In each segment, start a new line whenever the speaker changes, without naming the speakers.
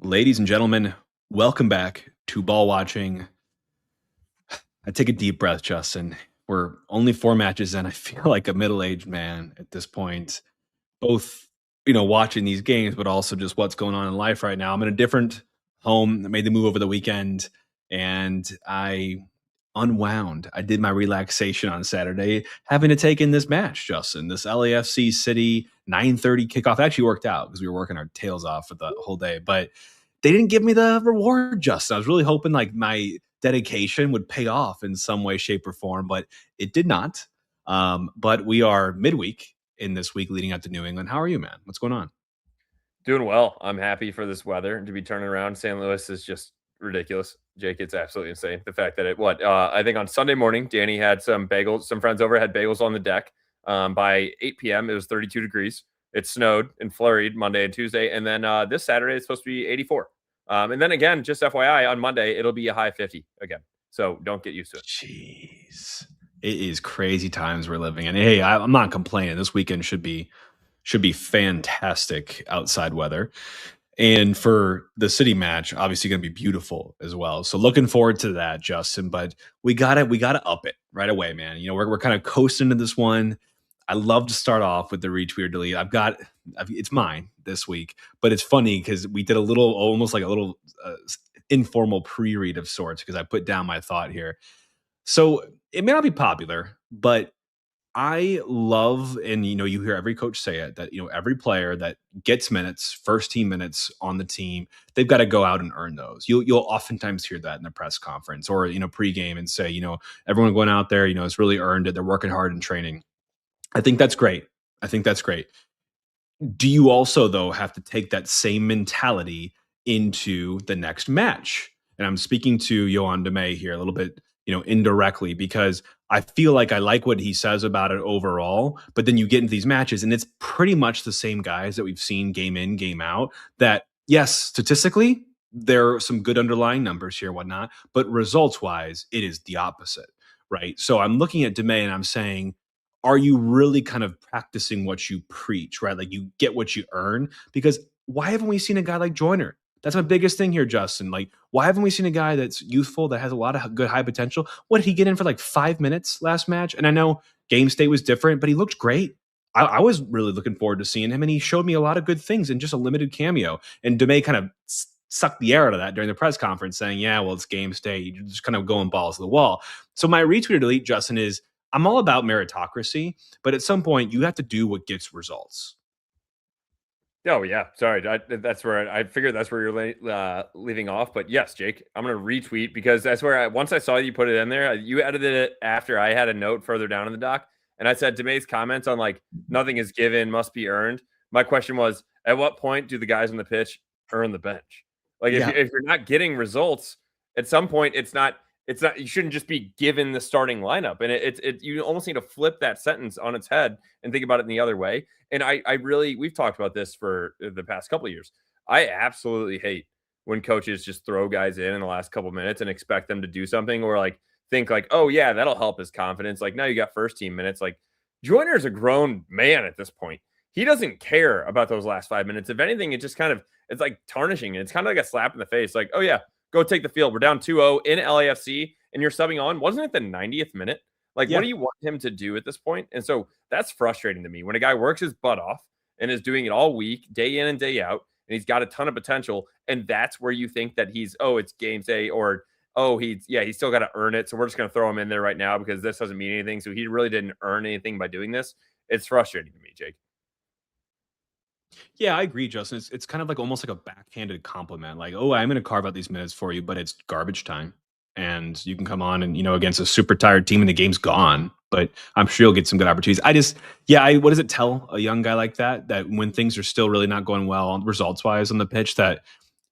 Ladies and gentlemen, welcome back to Ball Watching. I take a deep breath, Justin. We're only 4 matches in. I feel like a middle-aged man at this point, both, watching these games, but also just what's going on in life right now. I'm in a different home. I made the move over the weekend and I unwound. I did my relaxation on Saturday, having to take in this match, Justin. This LAFC City 9:30 kickoff. It actually worked out because we were working our tails off for the whole day, but they didn't give me the reward, Justin. I was really hoping like my dedication would pay off in some way, shape, or form, but it did not. But we are midweek in this week leading up to New England. How are you, man? What's going on?
Doing well. I'm happy for this weather to be turning around. St. Louis is just ridiculous. Jake, it's absolutely insane. The fact that I think on Sunday morning, Danny had some bagels, some friends over had bagels on the deck. By 8 p.m., it was 32 degrees. It snowed and flurried Monday and Tuesday. And then this Saturday, it's supposed to be 84. And then again, just FYI, on Monday, it'll be a high 50 again. So don't get used to it.
Jeez. It is crazy times we're living in. Hey, I'm not complaining. This weekend should be fantastic outside weather. And for the city match, obviously going to be beautiful as well. So looking forward to that, Justin. But we gotta up it right away, man. We're kind of coasting to this one. I love to start off with the retweet or delete. It's mine this week, but it's funny because we did almost like a little informal pre-read of sorts because I put down my thought here. So it may not be popular, but I love, and you hear every coach say it, that every player that gets minutes, first team minutes on the team, they've got to go out and earn those. You'll oftentimes hear that in the press conference or pregame and say, everyone going out there, it's really earned it. They're working hard in training. I think that's great. I think that's great. Do you also though have to take that same mentality into the next match? And I'm speaking to Yohan Demay here a little bit, indirectly, because I feel like I like what he says about it overall, but then you get into these matches and it's pretty much the same guys that we've seen game in, game out. That yes, statistically, there are some good underlying numbers here, whatnot, but results wise, it is the opposite, right? So I'm looking at Demay and I'm saying, are you really kind of practicing what you preach, right? Like you get what you earn. Because why haven't we seen a guy like Joyner? That's my biggest thing here, Justin. Like, why haven't we seen a guy that's youthful, that has a lot of good high potential? What did he get in for like 5 minutes last match? And I know game state was different, but he looked great. I was really looking forward to seeing him, and he showed me a lot of good things in just a limited cameo. And Demay kind of sucked the air out of that during the press conference, saying, yeah, well, it's game state. You're just kind of going balls to the wall. So my retweet or delete, Justin, is I'm all about meritocracy, but at some point you have to do what gets results.
Oh yeah, sorry. That's where I figured that's where you're leaving off. But yes, Jake, I'm gonna retweet because that's where once I saw you put it in there, you edited it after I had a note further down in the doc, and I said Demay's comments on like nothing is given, must be earned. My question was, at what point do the guys on the pitch earn the bench? Like
Yeah.
if you're not getting results, at some point it's not you shouldn't just be given the starting lineup, and you almost need to flip that sentence on its head and think about it in the other way. And I really, we've talked about this for the past couple of years. I absolutely hate when coaches just throw guys in the last couple of minutes and expect them to do something, or like think like, oh yeah, that'll help his confidence. Like now you got first team minutes. Like Joyner's a grown man at this point. He doesn't care about those last 5 minutes. If anything, it's like tarnishing. It's kind of like a slap in the face. Like, oh yeah, go take the field. We're down 2-0 in LAFC and you're subbing on. Wasn't it the 90th minute? Like,
Yeah.
what do you want him to do at this point? And so that's frustrating to me when a guy works his butt off and is doing it all week, day in and day out, and he's got a ton of potential. And that's where you think that it's game day, or, he's still got to earn it. So we're just going to throw him in there right now because this doesn't mean anything. So he really didn't earn anything by doing this. It's frustrating to me, Jake.
Yeah, I agree, Justin. It's kind of like almost like a backhanded compliment. Like, oh, I'm going to carve out these minutes for you, but it's garbage time. And you can come on and, against a super tired team and the game's gone. But I'm sure you'll get some good opportunities. What does it tell a young guy like that when things are still really not going well results wise on the pitch, that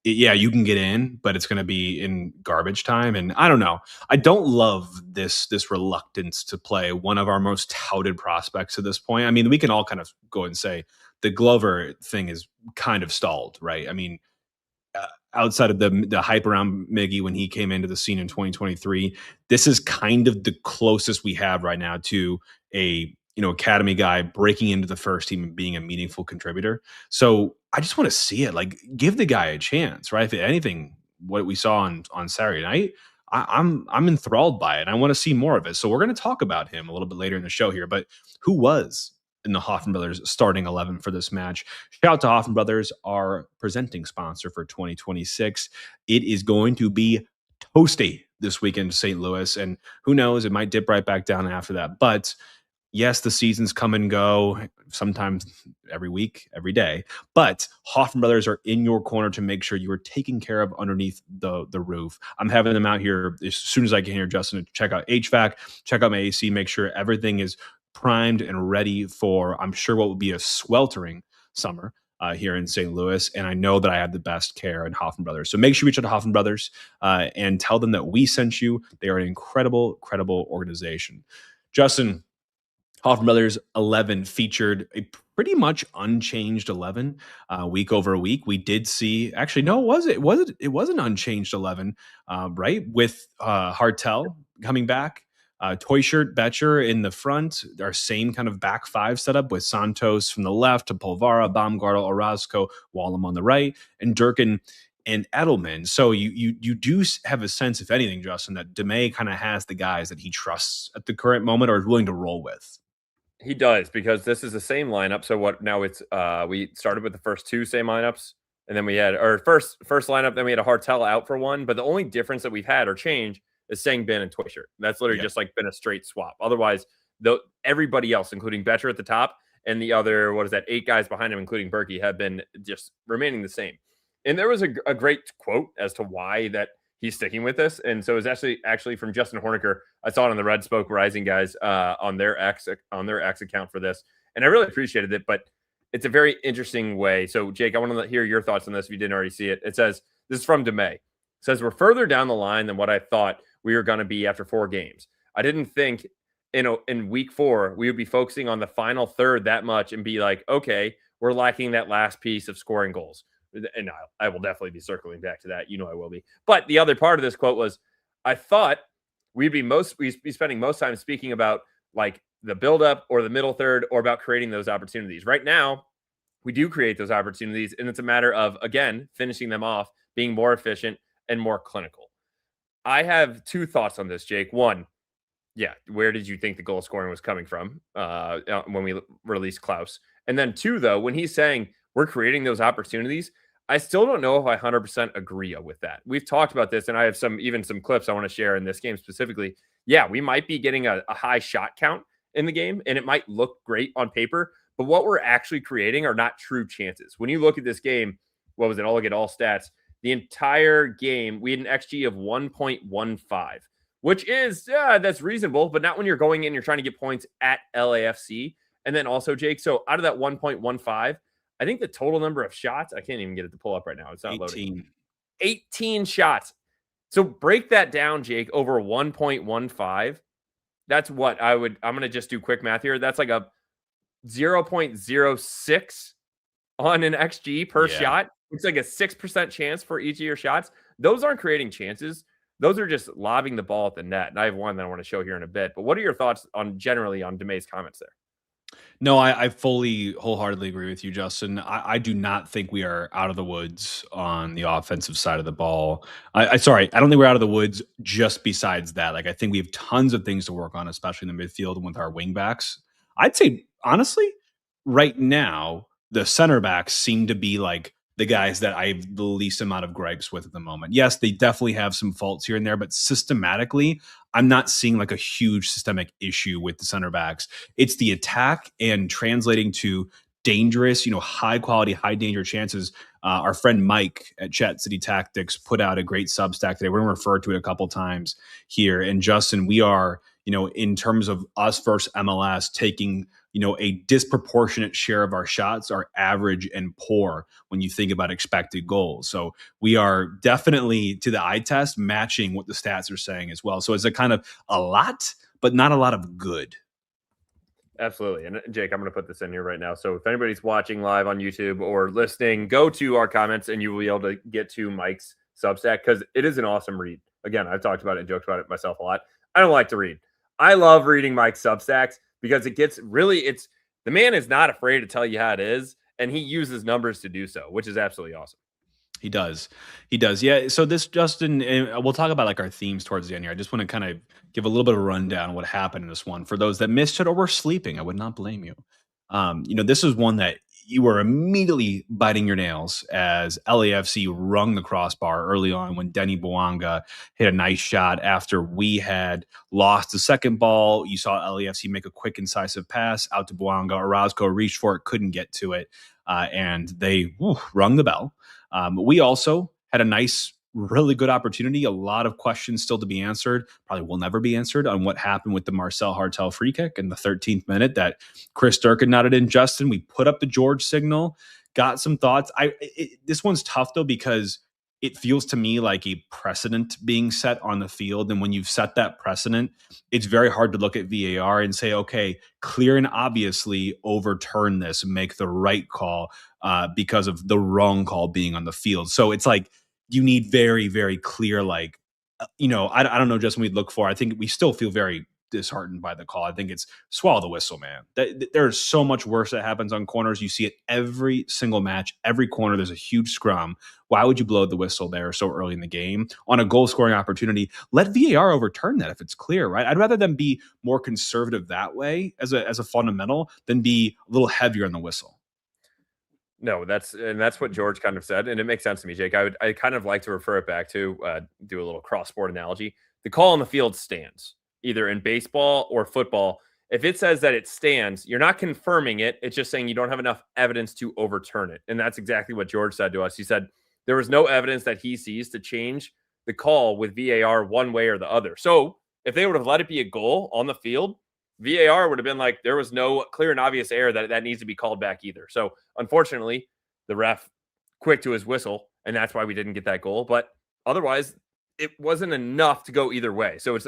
you can get in, but it's going to be in garbage time. And I don't know. I don't love this reluctance to play one of our most touted prospects at this point. I mean, we can all kind of go and say the Glover thing is kind of stalled, right? I mean, outside of the hype around Miggy when he came into the scene in 2023, this is kind of the closest we have right now to a academy guy breaking into the first team and being a meaningful contributor. So I just want to see it. Like, give the guy a chance, right? If anything, what we saw on Saturday night, I'm enthralled by it. I want to see more of it. So we're going to talk about him a little bit later in the show here. But who was in the Hoffman Brothers starting 11 for this match? Shout out to Hoffman Brothers, our presenting sponsor for 2026. It is going to be toasty this weekend to St. Louis, and who knows, it might dip right back down after that. But yes, the seasons come and go, sometimes every week, every day. But Hoffman Brothers are in your corner to make sure you are taken care of underneath the roof. I'm having them out here as soon as I can here, Justin, to check out HVAC, check out my AC, make sure everything is primed and ready for, I'm sure, what will be a sweltering summer here in St. Louis. And I know that I have the best care in Hoffman Brothers. So make sure you reach out to Hoffman Brothers and tell them that we sent you. They are an incredible organization. Justin, Hoffman Brothers 11 featured a pretty much unchanged 11 week over week. We did see, actually, no, it was an unchanged 11, right? With Hartel coming back, Toyshirt, Betcher in the front, our same kind of back five setup with Santos from the left to Polvara, Baumgartel, Orozco, Wallem on the right, and Durkin and Edelman. So you do have a sense, if anything, Justin, that DeMay kind of has the guys that he trusts at the current moment or is willing to roll with.
He does, because this is the same lineup. So what now? It's we started with the first two same lineups, and then we had our first lineup. Then we had a Hartel out for one. But the only difference that we've had or change is Sangbin and Toyshirt. That's literally just like been a straight swap. Otherwise, everybody else, including Betcher at the top and the other 8 guys behind him, including Berkey, have been just remaining the same. And there was a great quote as to why that he's sticking with this. And so it's actually from Justin Horniker. I saw it on the Red Smoke Rising guys on their X account for this. And I really appreciated it, but it's a very interesting way. So Jake, I want to hear your thoughts on this if you didn't already see it. It says, this is from DeMay. It says, we're further down the line than what I thought we were going to be after 4 games. I didn't think in week 4, we would be focusing on the final third that much and be like, okay, we're lacking that last piece of scoring goals. And I will definitely be circling back to that. I will be. But the other part of this quote was, I thought we'd be spending most time speaking about like the buildup or the middle third or about creating those opportunities. Right now, we do create those opportunities, and it's a matter of, again, finishing them off, being more efficient and more clinical. I have 2 thoughts on this, Jake. One, where did you think the goal scoring was coming from when we released Klaus? And then 2, though, when he's saying we're creating those opportunities, I still don't know if I 100% agree with that. We've talked about this, and I have some clips I want to share in this game specifically. Yeah, we might be getting a high shot count in the game, and it might look great on paper, but what we're actually creating are not true chances. When you look at this game, what was it? I'll look at all stats. The entire game, we had an XG of 1.15, which is, that's reasonable, but not when you're going in, you're trying to get points at LAFC. And then also, Jake, so out of that 1.15, I think the total number of shots, I can't even get it to pull up right now. It's not
18.
loading. 18 shots. So break that down, Jake, over 1.15. That's what I'm going to just do quick math here. That's like a 0.06 on an XG per shot. It's like a 6% chance for each of your shots. Those aren't creating chances. Those are just lobbing the ball at the net. And I have one that I want to show here in a bit. But what are your thoughts generally on DeMay's comments there?
No, I fully, wholeheartedly agree with you, Justin. I do not think we are out of the woods on the offensive side of the ball. Sorry, I don't think we're out of the woods just besides that. Like, I think we have tons of things to work on, especially in the midfield and with our wingbacks. I'd say, honestly, right now, the center backs seem to be like the guys that I have the least amount of gripes with at the moment. Yes, they definitely have some faults here and there, but systematically, I'm not seeing like a huge systemic issue with the center backs. It's the attack and translating to dangerous, high quality, high danger chances. Our friend Mike at Chat City Tactics put out a great Substack today. We're going to refer to it a couple times here. And Justin, we are, in terms of us versus MLS, taking, a disproportionate share of our shots are average and poor when you think about expected goals. So we are definitely, to the eye test, matching what the stats are saying as well. So it's a kind of a lot, but not a lot of good.
Absolutely. And Jake, I'm going to put this in here right now. So if anybody's watching live on YouTube or listening, go to our comments and you will be able to get to Mike's Substack, because it is an awesome read. Again, I've talked about it and joked about it myself a lot. I don't like to read. I love reading Mike's Substacks because it's the man is not afraid to tell you how it is, and he uses numbers to do so, which is absolutely awesome.
He does. He does. Yeah. So this, Justin, we'll talk about like our themes towards the end here. I just want to kind of give a little bit of a rundown of what happened in this one for those that missed it or were sleeping. I would not blame you. This is one that you were immediately biting your nails as LAFC rung the crossbar early on when Denny Bouanga hit a nice shot after we had lost the second ball. You saw LAFC make a quick, incisive pass out to Bouanga. Orozco reached for it, couldn't get to it, and they rung the bell. We also had a nice, really good opportunity. A lot of questions still to be answered. Probably will never be answered on what happened with the Marcel Hartel free kick in the 13th minute that Chris Durkin nodded in. Justin, we put up the George signal, got some thoughts. This one's tough though because it feels to me like a precedent being set on the field. And when you've set that precedent, it's very hard to look at VAR and say, okay, clear and obviously overturn this and make the right call because of the wrong call being on the field. So it's like you need very, very clear, like, I don't know, Justin, we'd look for. I think we still feel very disheartened by the call. I think it's swallow the whistle, man. There's so much worse that happens on corners. You see it every single match, every corner. There's a huge scrum. Why would you blow the whistle there so early in the game on a goal scoring opportunity? Let VAR overturn that if it's clear, right? I'd rather them be more conservative that way as a fundamental than be a little heavier on the whistle.
No, that's what George kind of said, and it makes sense to me, Jake. I kind of like to refer it back to do a little cross sport analogy. The call on the field stands, either in baseball or football. If it says that it stands, you're not confirming it. It's just saying you don't have enough evidence to overturn it, and that's exactly what George said to us. He said there was no evidence that he sees to change the call with VAR one way or the other. So if they would have let it be a goal on the field, VAR would have been like, there was no clear and obvious error that needs to be called back either. So unfortunately, the ref quick to his whistle, and that's why we didn't get that goal. But otherwise, it wasn't enough to go either way. So it's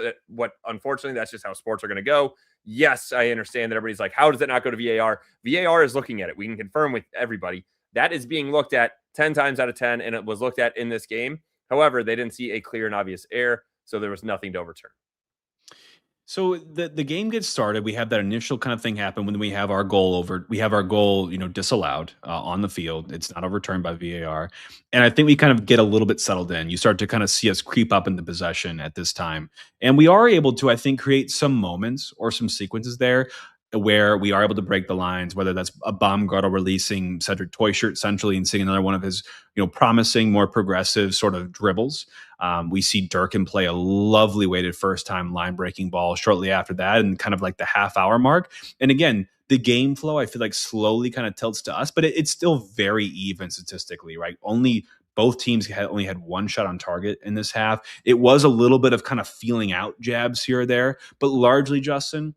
unfortunately, that's just how sports are going to go. Yes, I understand that everybody's like, how does it not go to VAR? VAR is looking at it. We can confirm with everybody. That is being looked at 10 times out of 10, and it was looked at in this game. However, they didn't see a clear and obvious error, so there was nothing to overturn.
So the game gets started. We have that initial kind of thing happen when we have our goal disallowed on the field. It's not overturned by VAR. And I think we kind of get a little bit settled in. You start to kind of see us creep up into possession at this time. And we are able to, I think, create some moments or some sequences there where we are able to break the lines, whether that's a Baumgartel releasing Cedric Toyshirt centrally and seeing another one of his, promising, more progressive sort of dribbles. We see Durkin play a lovely weighted first time line breaking ball shortly after that and kind of like the half hour mark. And again, the game flow, I feel like slowly kind of tilts to us, but it's still very even statistically, right? Both teams only had one shot on target in this half. It was a little bit of kind of feeling out jabs here or there, but largely, Justin,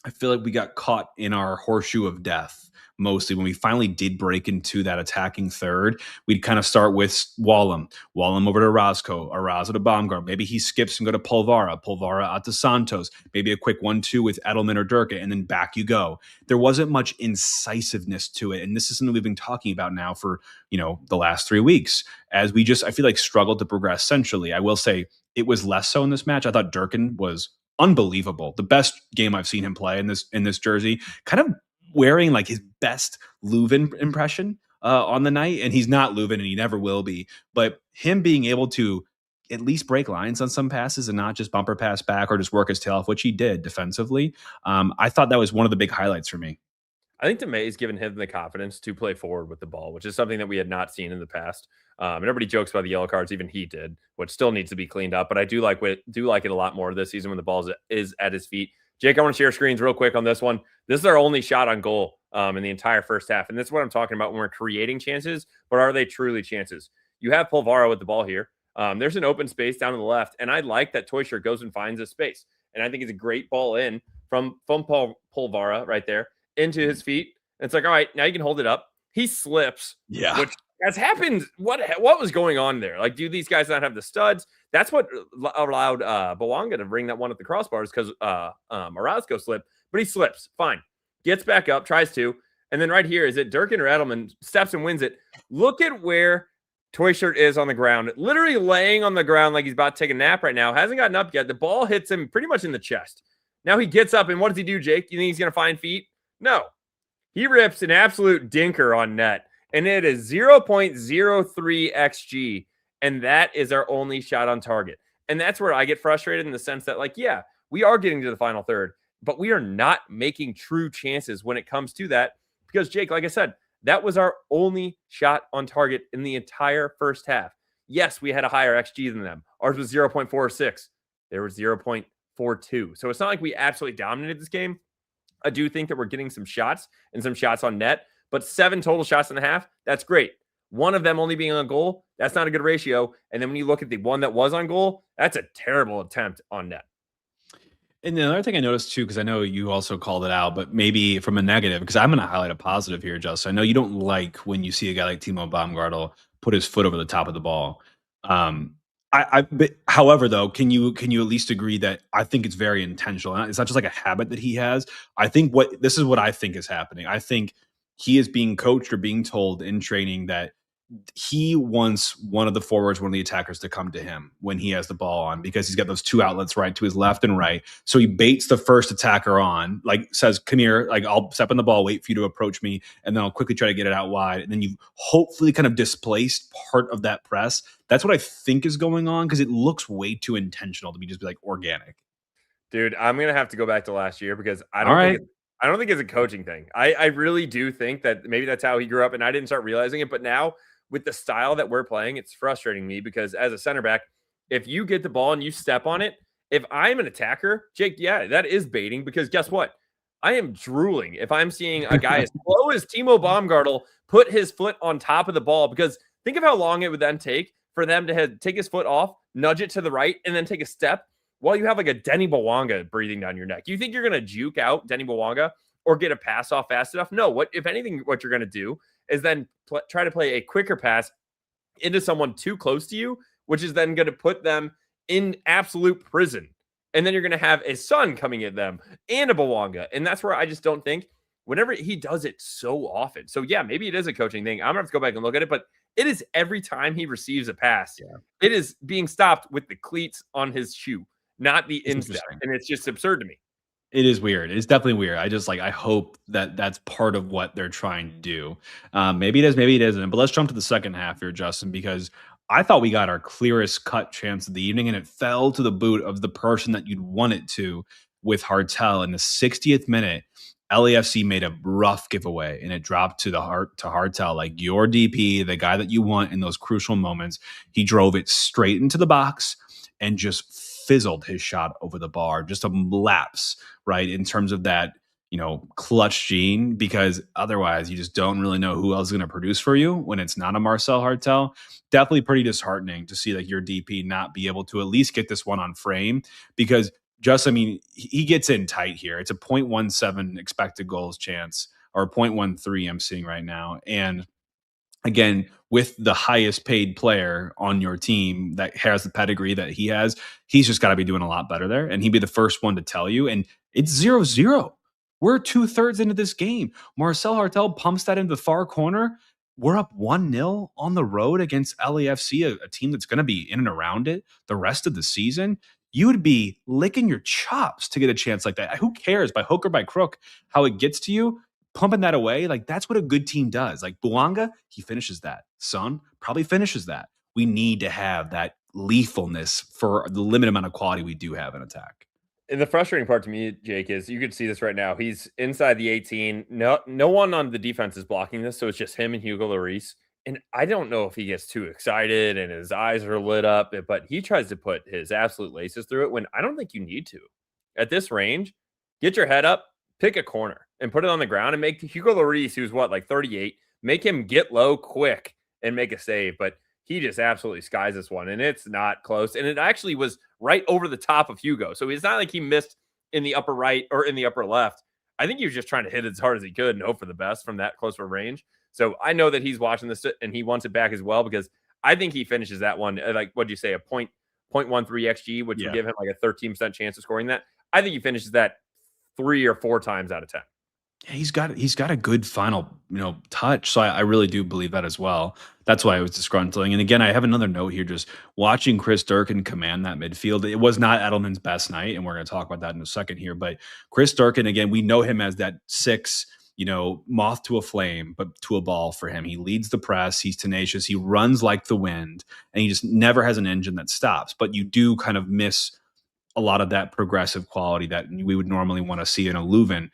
I feel like we got caught in our horseshoe of death. Mostly when we finally did break into that attacking third, we'd kind of start with Wallem over to Orozco to Baumgart. Maybe he skips and go to Pulvara out to Santos. Maybe a quick 1-2 with Edelman or Durkin, and then back you go. There wasn't much incisiveness to it, and this is something we've been talking about now for the last 3 weeks. As we I feel like struggled to progress centrally. I will say it was less so in this match. I thought Durkin was unbelievable. The best game I've seen him play in this jersey. Kind of wearing like his best Leuven impression on the night, and he's not Leuven and he never will be, but him being able to at least break lines on some passes and not just bumper pass back or just work his tail off, which he did defensively. I thought that was one of the big highlights for me.
I think DeMay's given him the confidence to play forward with the ball, which is something that we had not seen in the past. And everybody jokes about the yellow cards, even he did, which still needs to be cleaned up. But I do like it a lot more this season when the ball is at his feet. Jake, I want to share screens real quick on this one. This is our only shot on goal in the entire first half. And this is what I'm talking about when we're creating chances, but are they truly chances? You have Pulvara with the ball here. There's an open space down to the left, and I like that Toyshirt goes and finds a space. And I think it's a great ball in from Pulvara right there into his feet. And it's like, all right, now you can hold it up. He slips, which has happened. What was going on there? Like, do these guys not have the studs? That's what allowed Bouanga to bring that one at the crossbars because Orozco slipped, but he slips. Fine. Gets back up, tries to. And then right here, is it Durkin or Edelman steps and wins it? Look at where Toyshirt is on the ground, literally laying on the ground like he's about to take a nap right now. Hasn't gotten up yet. The ball hits him pretty much in the chest. Now he gets up, and what does he do, Jake? You think he's going to find feet? No. He rips an absolute dinker on net, and it is 0.03 XG, and that is our only shot on target. And that's where I get frustrated in the sense that, like, yeah, we are getting to the final third, but we are not making true chances when it comes to that because, Jake, like I said, that was our only shot on target in the entire first half. Yes, we had a higher XG than them. Ours was 0.46. There was 0.42. So it's not like we absolutely dominated this game. I do think that we're getting some shots and some shots on net, but 7 total shots in the half, that's great. One of them only being on goal, that's not a good ratio. And then when you look at the one that was on goal, that's a terrible attempt on net.
And the other thing I noticed too, because I know you also called it out, but maybe from a negative, because I'm going to highlight a positive here, Justin. I know you don't like when you see a guy like Timo Baumgartel put his foot over the top of the ball. But, however, though, can you at least agree that I think it's very intentional? It's not just like a habit that he has. I think this is what I think is happening. I think he is being coached or being told in training that he wants one of the forwards, one of the attackers to come to him when he has the ball on because he's got those 2 outlets right to his left and right. So he baits the first attacker on, like says, come here, like I'll step on the ball, wait for you to approach me, and then I'll quickly try to get it out wide. And then you've hopefully kind of displaced part of that press. That's what I think is going on because it looks way too intentional to be just like organic.
Dude, I'm going to have to go back to last year because I don't think it's a coaching thing. I really do think that maybe that's how he grew up and I didn't start realizing it. But now with the style that we're playing, it's frustrating me because as a center back, if you get the ball and you step on it, if I'm an attacker, Jake, yeah, that is baiting because guess what? I am drooling if I'm seeing a guy as slow as Timo Baumgartel put his foot on top of the ball because think of how long it would then take for them to take his foot off, nudge it to the right, and then take a step while you have like a Denny Bwanga breathing down your neck. You think you're going to juke out Denny Bwanga or get a pass off fast enough? No, if anything, what you're going to do is then try to play a quicker pass into someone too close to you, which is then going to put them in absolute prison. And then you're going to have a Son coming at them and a Bwanga. And that's where I just don't think whenever he does it so often. So yeah, maybe it is a coaching thing. I'm going to have to go back and look at it, but it is every time he receives a pass, it is being stopped with the cleats on his shoe, not the instep. And it's just absurd to me.
It is weird. It's definitely weird. I hope that that's part of what they're trying to do. Maybe it is, maybe it isn't. But let's jump to the second half here, Justin, because I thought we got our clearest cut chance of the evening, and it fell to the boot of the person that you'd want it to with Hartel. In the 60th minute, LAFC made a rough giveaway, and it dropped to Hartel, like your DP, the guy that you want in those crucial moments. He drove it straight into the box and just fizzled his shot over the bar, just a lapse, right, in terms of that, clutch gene, because otherwise you just don't really know who else is going to produce for you when it's not a Marcel Hartel. Definitely pretty disheartening to see like your DP not be able to at least get this one on frame because he gets in tight here. It's a 0.17 expected goals chance or 0.13 I'm seeing right now. And again, with the highest paid player on your team that has the pedigree that he has, he's just got to be doing a lot better there. And he'd be the first one to tell you. And it's 0-0. We're 2/3 into this game. Marcel Hartel pumps that into the far corner. We're up 1-0 on the road against LAFC, a team that's going to be in and around it the rest of the season. You would be licking your chops to get a chance like that. Who cares, by hook or by crook, how it gets to you? Pumping that away, like that's what a good team does. Like Bwanga, he finishes that. Son probably finishes that. We need to have that lethalness for the limited amount of quality we do have in attack.
And the frustrating part to me, Jake, is you could see this right now. He's inside the 18. No one on the defense is blocking this, so it's just him and Hugo Lloris. And I don't know if he gets too excited and his eyes are lit up, but he tries to put his absolute laces through it when I don't think you need to. At this range, get your head up, pick a corner, and put it on the ground and make Hugo Lloris, who's like 38, make him get low quick and make a save. But he just absolutely skies this one, and it's not close. And it actually was right over the top of Hugo. So it's not like he missed in the upper right or in the upper left. I think he was just trying to hit it as hard as he could and hope for the best from that close of a range. So I know that he's watching this and he wants it back as well because I think he finishes that one like, what do you say, a 0.13 XG, which would give him like a 13% chance of scoring that. I think he finishes that 3 or 4 times out of 10.
Yeah, he's got a good final, touch. So I really do believe that as well. That's why it was disgruntling. And again, I have another note here. Just watching Chris Durkin command that midfield, it was not Edelman's best night, and we're going to talk about that in a second here. But Chris Durkin, again, we know him as that six, moth to a flame, but to a ball for him. He leads the press. He's tenacious. He runs like the wind, and he just never has an engine that stops. But you do kind of miss a lot of that progressive quality that we would normally want to see in a Leuven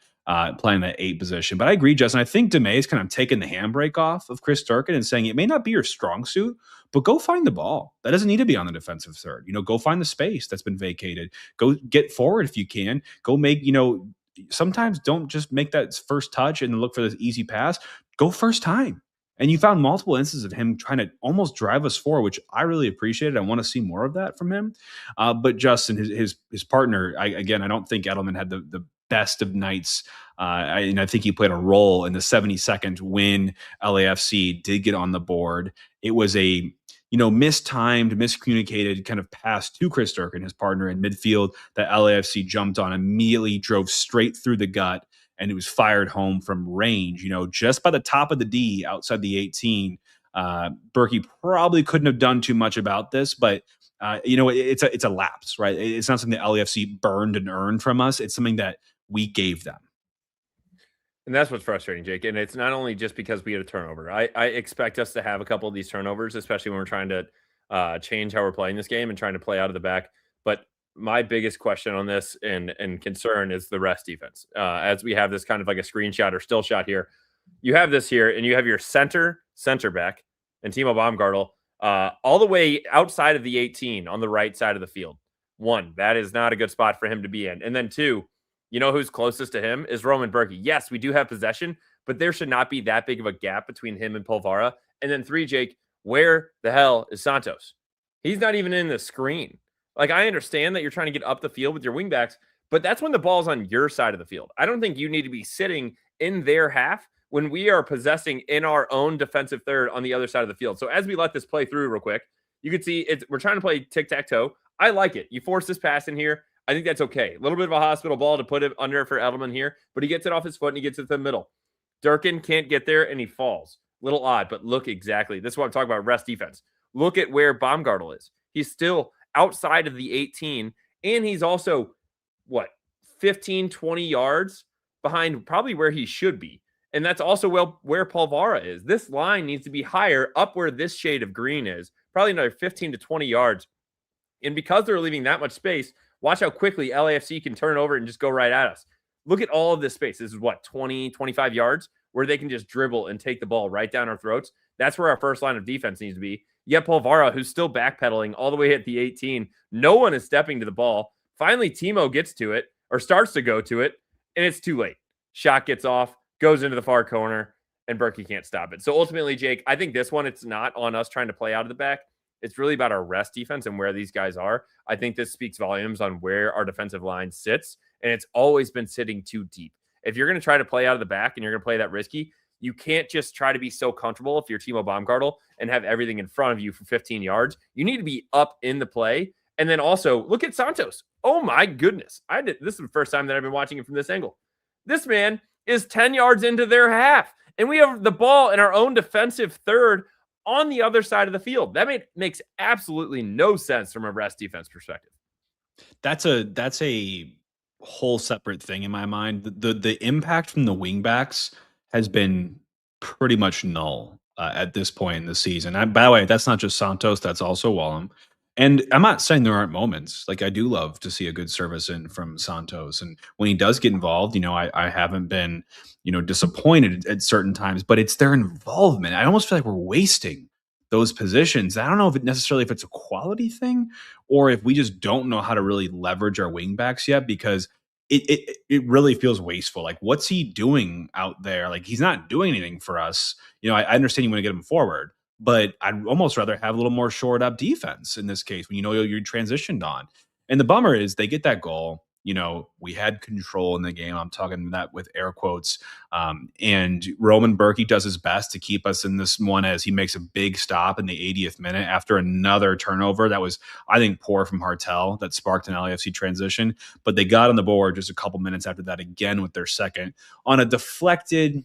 playing that 8 position. But I agree, Justin. I think DeMay's kind of taken the handbrake off of Chris Durkin and saying it may not be your strong suit, but go find the ball. That doesn't need to be on the defensive third. Go find the space that's been vacated. Go get forward if you can. Go make, sometimes don't just make that first touch and look for this easy pass. Go first time. And you found multiple instances of him trying to almost drive us forward, which I really appreciated. I want to see more of that from him. But Justin, his partner, I don't think Edelman had the best of nights. And I think he played a role in the 72nd win. LAFC did get on the board. It was a mistimed, miscommunicated kind of pass to Chris Durkin, his partner in midfield, that LAFC jumped on, immediately drove straight through the gut, and it was fired home from range, just by the top of the D outside the 18. Berkey probably couldn't have done too much about this, but it's a lapse, right? It's not something that LAFC burned and earned from us. It's something that we gave them.
And that's what's frustrating, Jake. And it's not only just because we had a turnover. I expect us to have a couple of these turnovers, especially when we're trying to change how we're playing this game and trying to play out of the back. But my biggest question on this and concern is the rest defense. As we have this kind of like a screenshot or still shot here, you have this here, and you have your center back and Timo Baumgartel all the way outside of the 18 on the right side of the field. 1, that is not a good spot for him to be in. And then 2, you know who's closest to him is Roman Berkey. Yes, we do have possession, but there should not be that big of a gap between him and Polvara. And then 3, Jake, where the hell is Santos? He's not even in the screen. Like, I understand that you're trying to get up the field with your wingbacks, but that's when the ball's on your side of the field. I don't think you need to be sitting in their half when we are possessing in our own defensive third on the other side of the field. So as we let this play through real quick, you can see we're trying to play tic-tac-toe. I like it. You force this pass in here. I think that's okay. A little bit of a hospital ball to put it under for Edelman here, but he gets it off his foot and he gets it to the middle. Durkin can't get there and he falls. Little odd, but look exactly. This is what I'm talking about, rest defense. Look at where Baumgartel is. He's still outside of the 18, and he's also, 15, 20 yards behind probably where he should be. And that's also where Polvara is. This line needs to be higher up where this shade of green is, probably another 15 to 20 yards. And because they're leaving that much space, watch how quickly LAFC can turn over and just go right at us. Look at all of this space. This is 20, 25 yards where they can just dribble and take the ball right down our throats. That's where our first line of defense needs to be. Yet Polvara, who's still backpedaling all the way at the 18, no one is stepping to the ball. Finally, Timo gets to it or starts to go to it, and it's too late. Shot gets off, goes into the far corner, and Berkey can't stop it. So ultimately, Jake, I think this one, it's not on us trying to play out of the back. It's really about our rest defense and where these guys are. I think this speaks volumes on where our defensive line sits, and it's always been sitting too deep. If you're going to try to play out of the back and you're going to play that risky, you can't just try to be so comfortable if you're Timo Baumgartel and have everything in front of you for 15 yards. You need to be up in the play. And then also look at Santos. Oh my goodness. This is the first time that I've been watching it from this angle. This man is 10 yards into their half, and we have the ball in our own defensive third on the other side of the field. That makes absolutely no sense from a rest defense perspective.
That's a whole separate thing in my mind. The impact from the wingbacks has been pretty much null at this point in the season. By the way, that's not just Santos, that's also Wallum. And I'm not saying there aren't moments. Like, I do love to see a good service in from Santos. And when he does get involved, I haven't been, disappointed at certain times, but it's their involvement. I almost feel like we're wasting those positions. I don't know if it's a quality thing or if we just don't know how to really leverage our wingbacks yet, because it really feels wasteful. Like, what's he doing out there? Like, he's not doing anything for us. I understand you want to get him forward, but I'd almost rather have a little more shored up defense in this case when you're transitioned on. And the bummer is they get that goal. we had control in the game. I'm talking that with air quotes. And Roman Berkey does his best to keep us in this one as he makes a big stop in the 80th minute after another turnover that was, I think, poor from Hartel that sparked an LAFC transition. But they got on the board just a couple minutes after that again with their second on a deflected,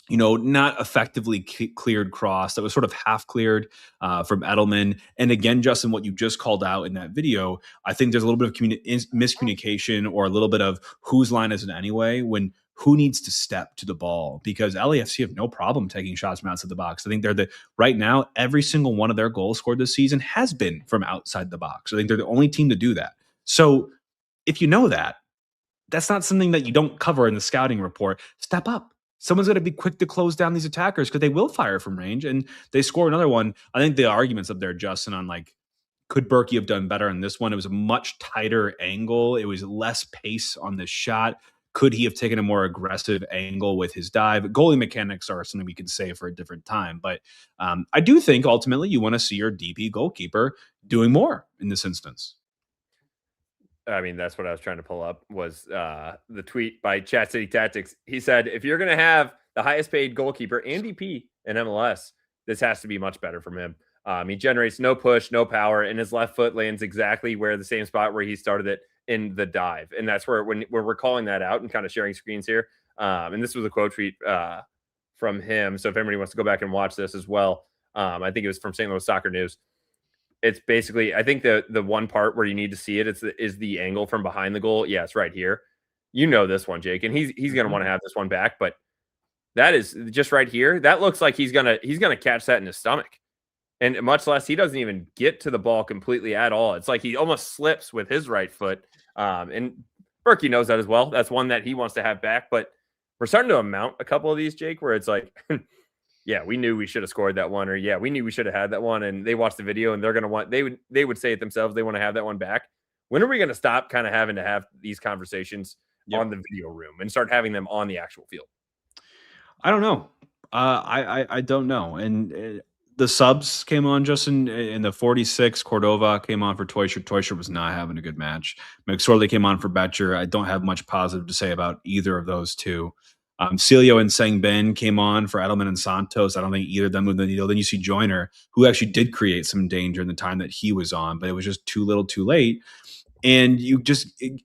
not effectively cleared cross that was sort of half cleared from Edelman. And again, Justin, what you just called out in that video, I think there's a little bit of miscommunication or a little bit of whose line is it anyway when who needs to step to the ball, because LAFC have no problem taking shots from outside the box. I think right now, every single one of their goals scored this season has been from outside the box. I think they're the only team to do that. So if you know that, that's not something that you don't cover in the scouting report. Step up. Someone's going to be quick to close down these attackers because they will fire from range, and they score another one. I think the arguments up there, Justin, on could Berkey have done better on this one? It was a much tighter angle. It was less pace on the shot. Could he have taken a more aggressive angle with his dive? Goalie mechanics are something we can say for a different time. But I do think ultimately you want to see your DP goalkeeper doing more in this instance.
I mean, that's what I was trying to pull up was the tweet by Chat City Tactics. He said, if you're going to have the highest paid goalkeeper and DP in MLS, this has to be much better from him. He generates no push, no power, and his left foot lands exactly where the same spot where he started it in the dive. And that's where we're calling that out and kind of sharing screens here. And this was a quote tweet from him. So if anybody wants to go back and watch this as well, I think it was from St. Louis Soccer News. It's basically, I think the one part where you need to see it is the angle from behind the goal. Yeah, it's right here. This one, Jake, and he's gonna want to have this one back, but that is just right here. That looks like he's gonna catch that in his stomach, and much less he doesn't even get to the ball completely at all. It's like he almost slips with his right foot, and Berkey knows that as well. That's one that he wants to have back, but we're starting to amount a couple of these, Jake, where it's like. Yeah, we knew we should have scored that one, or yeah, we knew we should have had that one. And they watched the video and they're going to want, they would say it themselves. They want to have that one back. When are we going to stop kind of having to have these conversations on the video room and start having them on the actual field?
I don't know. I don't know. And the subs came on, Justin, in the 46. Cordova came on for Teuscher. Teuscher was not having a good match. McSorley came on for Betcher. I don't have much positive to say about either of those two. Celio and Sangbin came on for Edelman and Santos. I don't think either of them moved the needle. Then you see Joyner, who actually did create some danger in the time that he was on, but it was just too little too late. And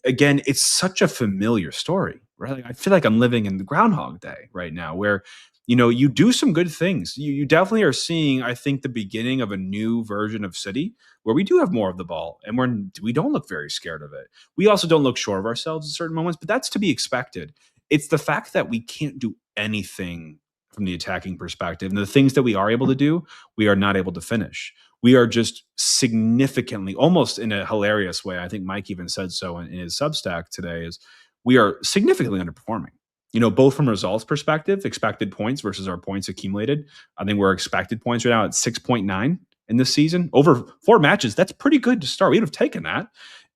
again, it's such a familiar story, right? I feel like I'm living in the Groundhog Day right now where, you do some good things. You definitely are seeing, I think, the beginning of a new version of City where we do have more of the ball and we don't look very scared of it. We also don't look sure of ourselves at certain moments, but that's to be expected. It's the fact that we can't do anything from the attacking perspective. And the things that we are able to do, we are not able to finish. We are just significantly, almost in a hilarious way, I think Mike even said so in his Substack today, is we are significantly underperforming. Both from results perspective, expected points versus our points accumulated. I think we're expected points right now at 6.9 in this season. Over 4 matches, that's pretty good to start. We would have taken that.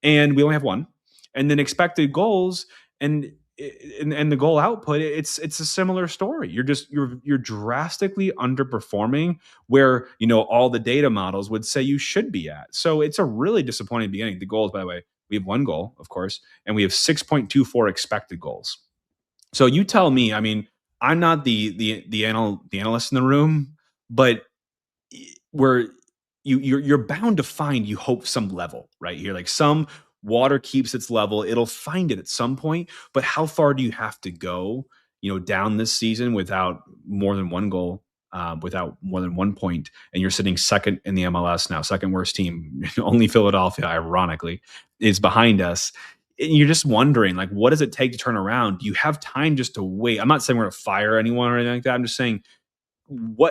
And we only have 1. And then expected goals and the goal output, it's a similar story. You're drastically underperforming where all the data models would say you should be at. So it's a really disappointing beginning. The goals, by the way, we have 1 goal, of course, and we have 6.24 expected goals. So you tell me. I mean, I'm not the analyst in the room, but you're bound to find, you hope, some level right here, like some water keeps its level. It'll find it at some point, but how far do you have to go, down this season without more than 1 goal, without more than 1 point, and you're sitting second in the MLS now, second worst team. Only Philadelphia, ironically, is behind us. And you're just wondering, what does it take to turn around? Do you have time just to wait? I'm not saying we're going to fire anyone or anything like that. I'm just saying,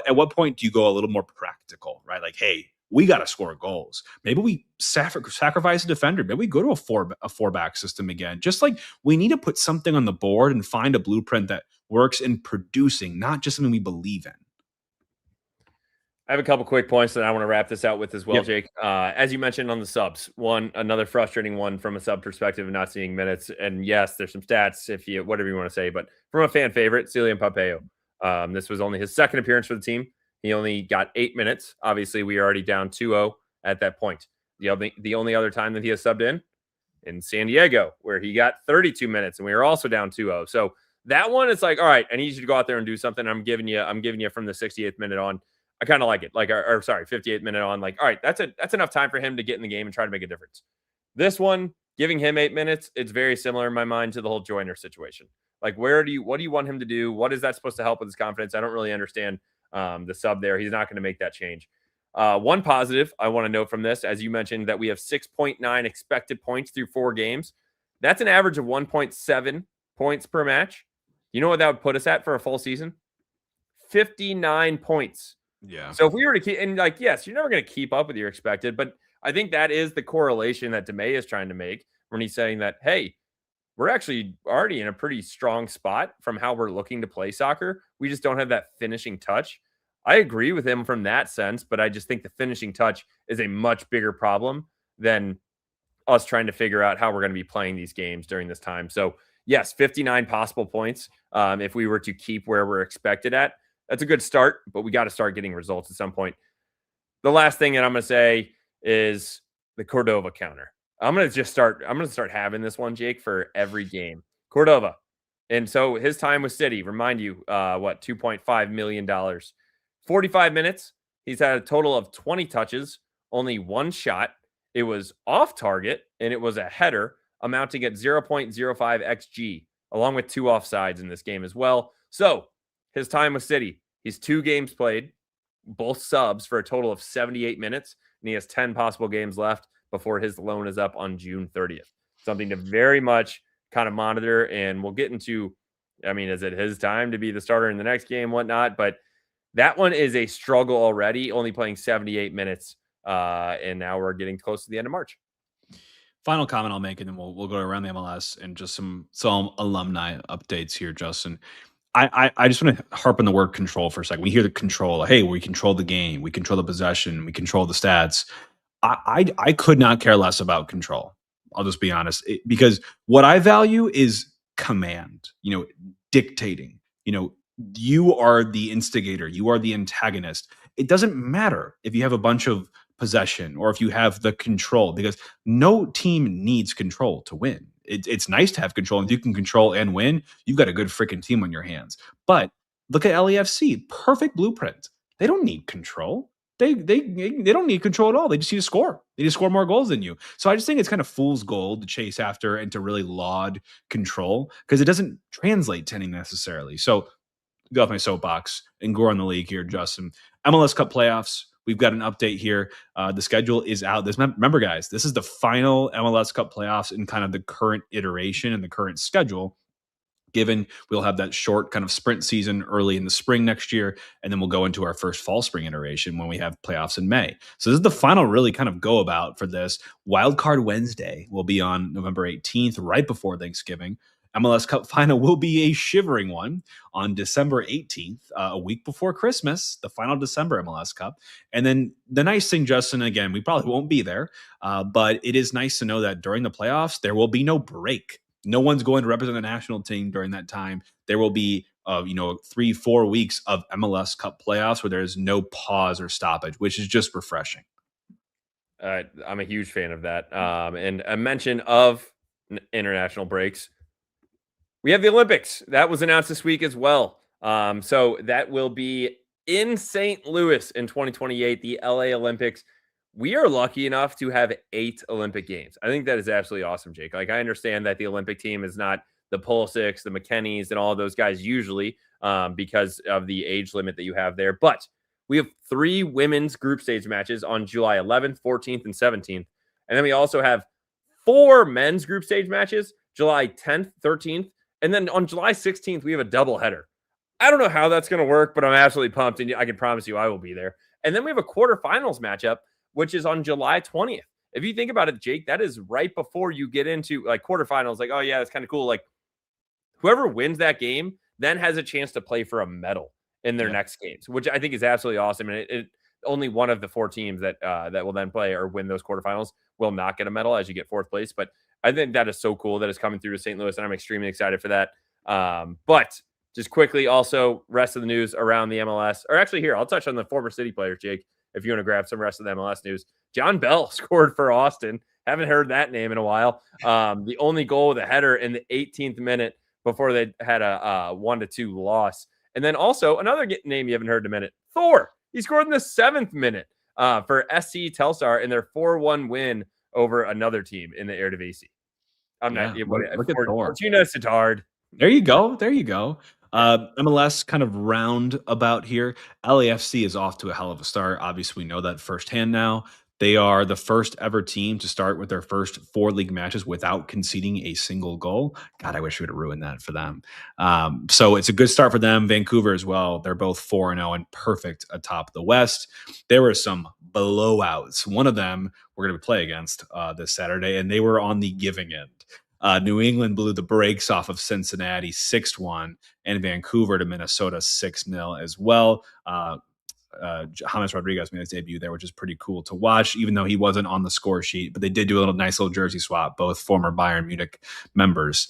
at what point do you go a little more practical, right? Like, hey, we got to score goals. Maybe we sacrifice a defender. Maybe we go to a 4-back system again. Just like we need to put something on the board and find a blueprint that works in producing, not just something we believe in.
I have a couple quick points that I want to wrap this out with as well, Jake. As you mentioned on the subs, another frustrating one from a sub perspective of not seeing minutes. And yes, there's some stats, whatever you want to say, but from a fan favorite, Celian Papeo. This was only his second appearance for the team. He only got 8 minutes. Obviously, we are already down 2-0 at that point. The only other time that he has subbed in in San Diego, where he got 32 minutes and we were also down 2-0. So that one, it's like, all right, I need you to go out there and do something. I'm giving you from the 68th minute on. I kind of like it. Like, or sorry, 58th minute on. Like, all right, that's enough time for him to get in the game and try to make a difference. This one, giving him 8 minutes, it's very similar in my mind to the whole Joyner situation. Like, what do you want him to do? What is that supposed to help with his confidence? I don't really understand the sub there. He's not going to make that change. One positive I want to note from this, as you mentioned, that we have 6.9 expected points through 4 games. That's an average of 1.7 points per match. You know what that would put us at for a full season? 59 points.
Yeah.
So if we were to keep, and like, yes, you're never going to keep up with your expected, but I think that is the correlation that DeMay is trying to make when he's saying that, hey, we're actually already in a pretty strong spot from how we're looking to play soccer. We just don't have that finishing touch. I agree with him from that sense, but I just think the finishing touch is a much bigger problem than us trying to figure out how we're going to be playing these games during this time. So yes, 59 possible points. If we were to keep where we're expected at, that's a good start, but we got to start getting results at some point. The last thing that I'm going to say is the Cordova counter. I'm going to start having this one, Jake, for every game. Cordova. And so his time with City, remind you, $2.5 million. 45 minutes. He's had a total of 20 touches, only 1 shot. It was off target, and it was a header amounting at 0.05 XG, along with 2 offsides in this game as well. So his time with City, he's 2 games played, both subs for a total of 78 minutes, and he has 10 possible games left before his loan is up on June 30th. Something to very much kind of monitor, and we'll get into, I mean, is it his time to be the starter in the next game, whatnot? But that one is a struggle already, only playing 78 minutes, and now we're getting close to the end of March.
Final comment I'll make, and then we'll go around the MLS and just some alumni updates here, Justin. I just want to harp on the word control for a second. We hear the control. Hey, we control the game. We control the possession. We control the stats. I could not care less about control. I'll just be honest, because what I value is command. Dictating. You are the instigator. You are the antagonist. It doesn't matter if you have a bunch of possession or if you have the control, because no team needs control to win. It's nice to have control, and if you can control and win, you've got a good freaking team on your hands. But look at LAFC, perfect blueprint. They don't need control. They don't need control at all. They just need to score. They need to score more goals than you. So I just think it's kind of fool's gold to chase after and to really laud control, because it doesn't translate to anything necessarily. So get off my soapbox and go on the league here, Justin. MLS Cup playoffs. We've got an update here. The schedule is out. Remember, guys, this is the final MLS Cup playoffs in kind of the current iteration and the current schedule. Given we'll have that short kind of sprint season early in the spring next year, and then we'll go into our first fall spring iteration when we have playoffs in May. So this is the final really kind of go about for this. Wildcard Wednesday will be on November 18th, right before Thanksgiving. MLS Cup final will be a shivering one on December 18th, a week before Christmas, the final December MLS Cup. And then the nice thing, Justin, again, we probably won't be there, but it is nice to know that during the playoffs, there will be no break. No one's going to represent the national team during that time. There will be, 3-4 weeks of MLS Cup playoffs where there's no pause or stoppage, which is just refreshing.
I'm a huge fan of that. And a mention of international breaks. We have the Olympics. That was announced this week as well. So that will be in St. Louis in 2028, the LA Olympics. We are lucky enough to have 8 Olympic Games. I think that is absolutely awesome, Jake. Like, I understand that the Olympic team is not the Pulisics, the McKennies, and all of those guys usually because of the age limit that you have there. But we have 3 women's group stage matches on July 11th, 14th, and 17th. And then we also have 4 men's group stage matches, July 10th, 13th. And then on July 16th, we have a doubleheader. I don't know how that's going to work, but I'm absolutely pumped, and I can promise you I will be there. And then we have a quarterfinals matchup, which is on July 20th. If you think about it, Jake, that is right before you get into like quarterfinals. Like, oh yeah, that's kind of cool. Like, whoever wins that game then has a chance to play for a medal in their next games, which I think is absolutely awesome. And it only one of the 4 teams that will then play or win those quarterfinals will not get a medal as you get 4th place. But I think that is so cool that it's coming through to St. Louis, and I'm extremely excited for that. But just quickly, also, rest of the news around the MLS. Or actually, here, I'll touch on the former City players, Jake, if you want to grab some rest of the MLS news. John Bell scored for Austin Haven't heard that name in a while. The only goal with a header in the 18th minute before they had a 1-2 loss. And then also another name you haven't heard in a minute, Thor. He scored in the 7th minute for SC Telstar in their 4-1 win over another team in the Eredivisie. I'm not.
Yeah, look at Thor.
Fortuna Sittard.
There you go. There you go. MLS kind of roundabout here. LAFC is off to a hell of a start. Obviously, we know that firsthand now. They are the first ever team to start with their first 4 league matches without conceding a single goal. God, I wish we would have ruined that for them. So it's a good start for them. Vancouver as well. They're both 4-0 and perfect atop the West. There were some blowouts. One of them we're going to play against this Saturday, and they were on the giving end. New England blew the brakes off of Cincinnati 6-1 and Vancouver to Minnesota 6-0 as well. James Rodriguez made his debut there, which is pretty cool to watch, even though he wasn't on the score sheet. But they did do a nice little jersey swap, both former Bayern Munich members.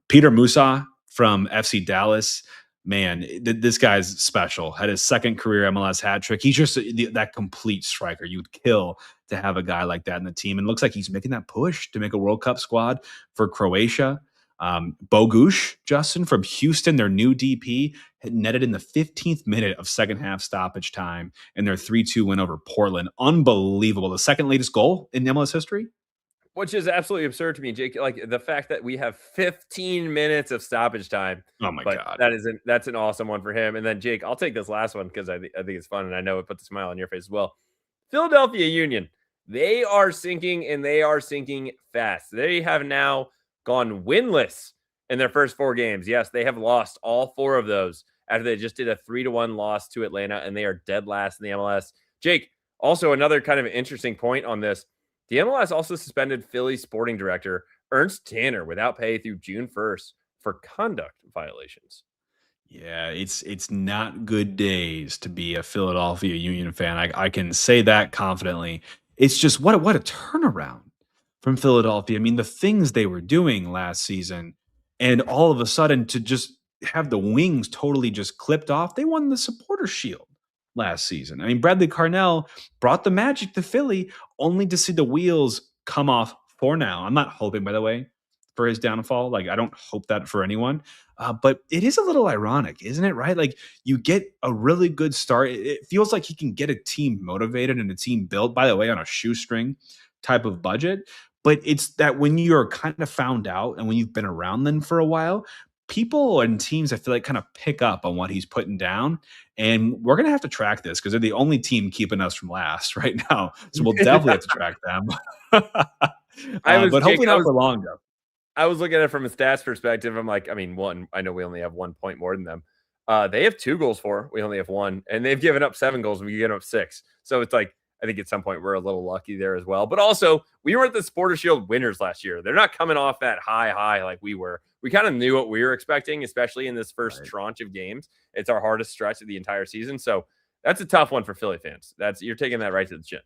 Peter Musa from FC Dallas, man, this guy's special. Had his second career MLS hat trick. He's just that complete striker. You'd kill to have a guy like that in the team. And it looks like he's making that push to make a World Cup squad for Croatia. Bogusz, Justin, from Houston, their new DP, had netted in the 15th minute of second half stoppage time in their 3-2 win over Portland. Unbelievable. The second latest goal in MLS history.
Which is absolutely absurd to me, Jake. Like the fact that we have 15 minutes of stoppage time.
Oh my God.
That's an awesome one for him. And then Jake, I'll take this last one because I think it's fun and I know it puts a smile on your face as well. Philadelphia Union, they are sinking and they are sinking fast. They have now gone winless in their first 4 games. Yes, they have lost all 4 of those after they just did a 3-1 loss to Atlanta, and they are dead last in the MLS. Jake, also another kind of interesting point on this. The MLS also suspended Philly sporting director Ernst Tanner without pay through June 1st for conduct violations.
Yeah, it's not good days to be a Philadelphia Union fan. I can say that confidently. It's just what a turnaround from Philadelphia. I mean, the things they were doing last season, and all of a sudden to just have the wings totally just clipped off. They won the Supporter Shield last season. I mean, Bradley Carnell brought the magic to Philly only to see the wheels come off for now. I'm not hoping, by the way, for his downfall. Like, I don't hope that for anyone. But it is a little ironic, isn't it? Right? Like, you get a really good start. It feels like he can get a team motivated and a team built, by the way, on a shoestring type of budget. But it's that when you're kind of found out and when you've been around them for a while, people and teams, I feel like, kind of pick up on what he's putting down. And we're going to have to track this because they're the only team keeping us from last right now. So we'll definitely have to track them. But hopefully not for long, though.
I was looking at it from a stats perspective. I'm like, I mean, I know we only have 1 point more than them. They have 2 goals for. We only have 1. And they've given up 7 goals. And we given up 6. So it's like, I think at some point we're a little lucky there as well. But also, we weren't the Supporter Shield winners last year. They're not coming off that high like we were. We kind of knew what we were expecting, especially in this first tranche of games. It's our hardest stretch of the entire season. So that's a tough one for Philly fans. You're taking that right to the chin.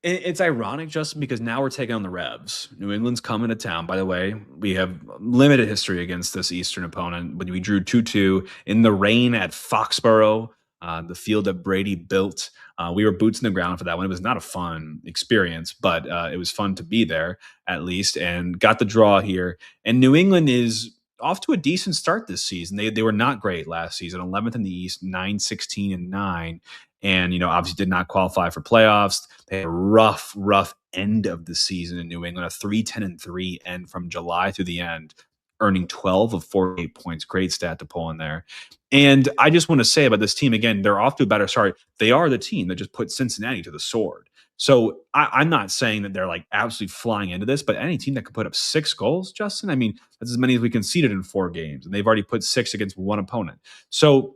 It's ironic, Justin, because now we're taking on the Revs. New England's coming to town. By the way, we have limited history against this Eastern opponent, but we drew 2-2 in the rain at Foxborough, the field that Brady built. We were boots in the ground for that one. It was not a fun experience, but it was fun to be there at least, and got the draw here. And New England is off to a decent start this season. They were not great last season, 11th in the East, 9-16-9. And, obviously did not qualify for playoffs. They had a rough end of the season in New England, a 3-10-3 end from July through the end, earning 12 of 48 points. Great stat to pull in there. And I just want to say about this team, again, they're off to a better start. They are the team that just put Cincinnati to the sword. So I'm not saying that they're like absolutely flying into this, but any team that could put up 6 goals, Justin, I mean, that's as many as we conceded in 4 games. And they've already put 6 against one opponent. So,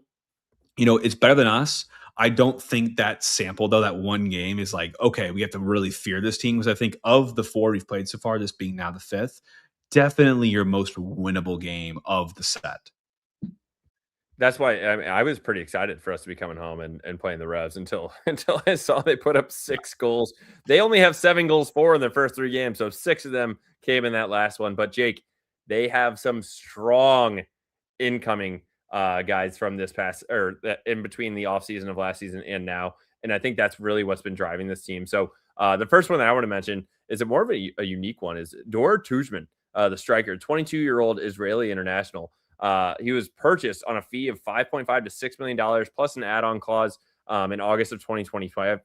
it's better than us. I don't think that sample, though, that one game is like, okay, we have to really fear this team. Because I think of the 4 we've played so far, this being now the 5th, definitely your most winnable game of the set.
That's why I was pretty excited for us to be coming home and playing the Revs until I saw they put up 6 goals. They only have 7 goals for in their first 3 games, so 6 of them came in that last one. But Jake, they have some strong incoming guys from this past or in between the offseason of last season and now. And I think that's really what's been driving this team. So The first one that I want to mention is a more of a unique one is Dor Tujman, the striker, 22-year-old Israeli international. He was purchased on a fee of $5.5 to $6 million plus an add-on clause in August of 2025.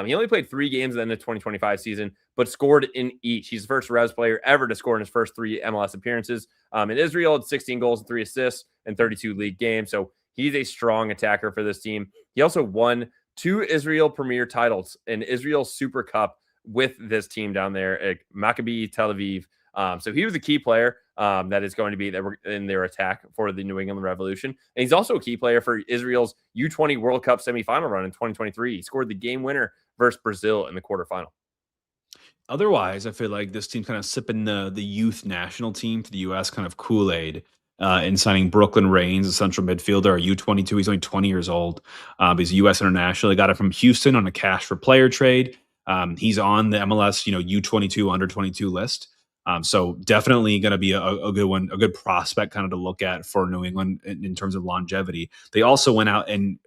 He only played 3 games in the 2025 season, but scored in each. He's the first Revs player ever to score in his first 3 MLS appearances. In Israel, had 16 goals and 3 assists in 32 league games. So he's a strong attacker for this team. He also won 2 Israel Premier titles in Israel Super Cup with this team down there at Maccabi Tel Aviv. So he was a key player that is going to be there in their attack for the New England Revolution. And he's also a key player for Israel's U20 World Cup semifinal run in 2023. He scored the game winner versus Brazil in the quarterfinal.
Otherwise, I feel like this team's kind of sipping the youth national team to the U.S. kind of Kool-Aid in signing Brooklyn Reigns, a central midfielder, a U22. He's only 20 years old. He's a U.S. international. They got it from Houston on a cash for player trade. He's on the MLS, U22 under 22 list. So definitely going to be a good one, a good prospect kind of to look at for New England in terms of longevity. They also went out and,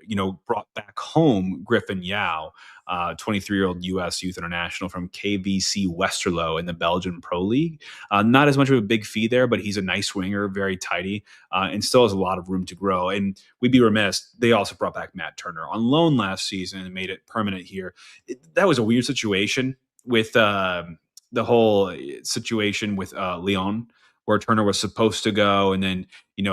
brought back home Griffin Yao, 23-year-old U.S. youth international from KVC Westerlo in the Belgian Pro League. Not as much of a big fee there, but he's a nice winger, very tidy, and still has a lot of room to grow. And we'd be remiss. They also brought back Matt Turner on loan last season and made it permanent here. That was a weird situation with the whole situation with Lyon, where Turner was supposed to go. And then,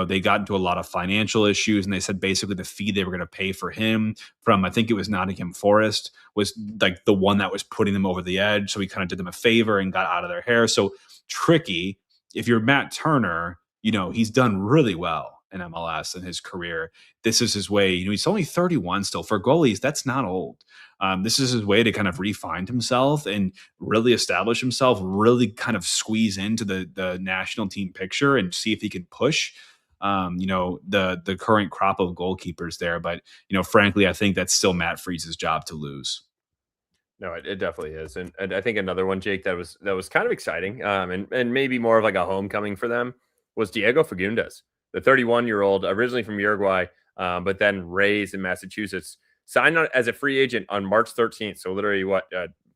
they got into a lot of financial issues, and they said basically the fee they were going to pay for him from, I think it was Nottingham Forest, was like the one that was putting them over the edge. So he kind of did them a favor and got out of their hair. So tricky. If you're Matt Turner, he's done really well in MLS in his career. This is his way. He's only 31 still. For goalies, that's not old. This is his way to kind of refine himself and really establish himself, really kind of squeeze into the national team picture and see if he can push, the current crop of goalkeepers there. But, frankly, I think that's still Matt Freeze's job to lose.
No, it definitely is. And I think another one, Jake, that was kind of exciting, and maybe more of like a homecoming for them was Diego Fagundes, the 31-year-old, originally from Uruguay, but then raised in Massachusetts, signed on as a free agent on March 13th. So literally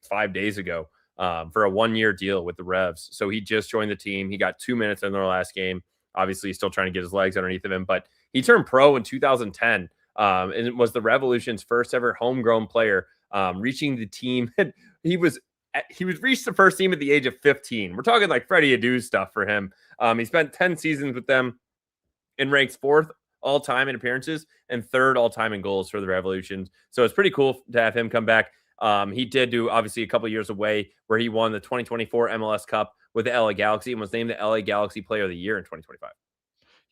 5 days ago, for a 1-year deal with the Revs. So he just joined the team. He got 2 minutes in their last game. Obviously, he's still trying to get his legs underneath of him, but he turned pro in 2010, and it was the Revolution's first ever homegrown player, reaching the team. He was reached the first team at the age of 15. We're talking like Freddie Adu stuff for him. He spent 10 seasons with them and ranks 4th all-time in appearances and 3rd all-time in goals for the Revolution. So it's pretty cool to have him come back. He did do obviously a couple years away where he won the 2024 MLS Cup with the LA Galaxy and was named the LA Galaxy Player of the Year in 2025.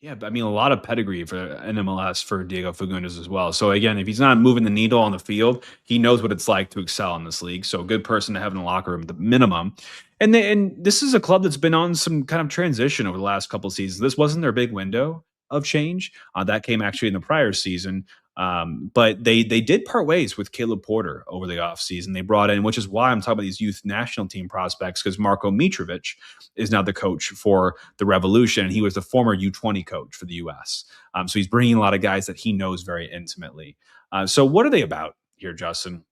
Yeah, but I mean, a lot of pedigree for NMLS for Diego Fagundes as well. So again, if he's not moving the needle on the field, he knows what it's like to excel in this league. So a good person to have in the locker room, the minimum. And this is a club that's been on some kind of transition over the last couple of seasons. This wasn't their big window of change. That came actually in the prior season. But they did part ways with Caleb Porter over the offseason. They brought in, which is why I'm talking about these youth national team prospects, because Marko Mitrovic is now the coach for the Revolution. And he was the former U20 coach for the U.S. So he's bringing a lot of guys that he knows very intimately. So what are they about here, Justin?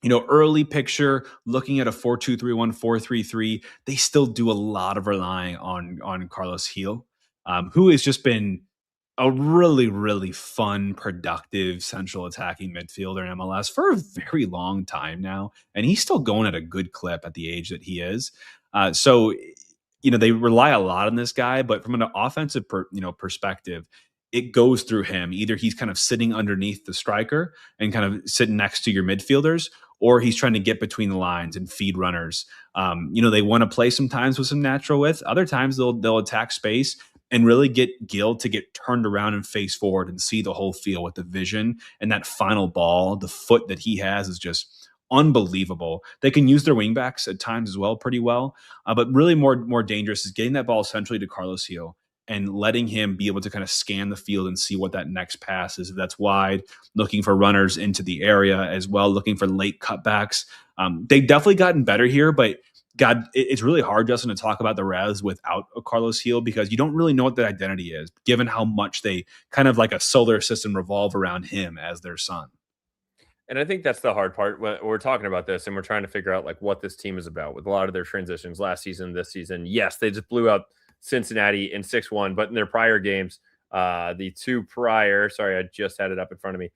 Early picture, looking at a 4-2-3-1, 4-3-3, they still do a lot of relying on Carlos Gil, who has just been a really, really fun, productive central attacking midfielder in MLS for a very long time now. And he's still going at a good clip at the age that he is. So they rely a lot on this guy, but from an offensive perspective, it goes through him. Either he's kind of sitting underneath the striker and kind of sitting next to your midfielders, or he's trying to get between the lines and feed runners. They want to play sometimes with some natural width. Other times they'll attack space and really get Gil to get turned around and face forward and see the whole field with the vision. And that final ball, the foot that he has is just unbelievable. They can use their wingbacks at times as well pretty well. But really more dangerous is getting that ball centrally to Carlos Gil and letting him be able to kind of scan the field and see what that next pass is. If that's wide, looking for runners into the area as well, looking for late cutbacks. They've definitely gotten better here, but God, it's really hard, Justin, to talk about the Revs without a Carlos Gil because you don't really know what their identity is, given how much they kind of like a solar system revolve around him as their son.
And I think that's the hard part when we're talking about this and we're trying to figure out like what this team is about with a lot of their transitions last season, this season. Yes, they just blew out Cincinnati in 6-1, but in their prior games, the two prior, sorry, I just had it up in front of me.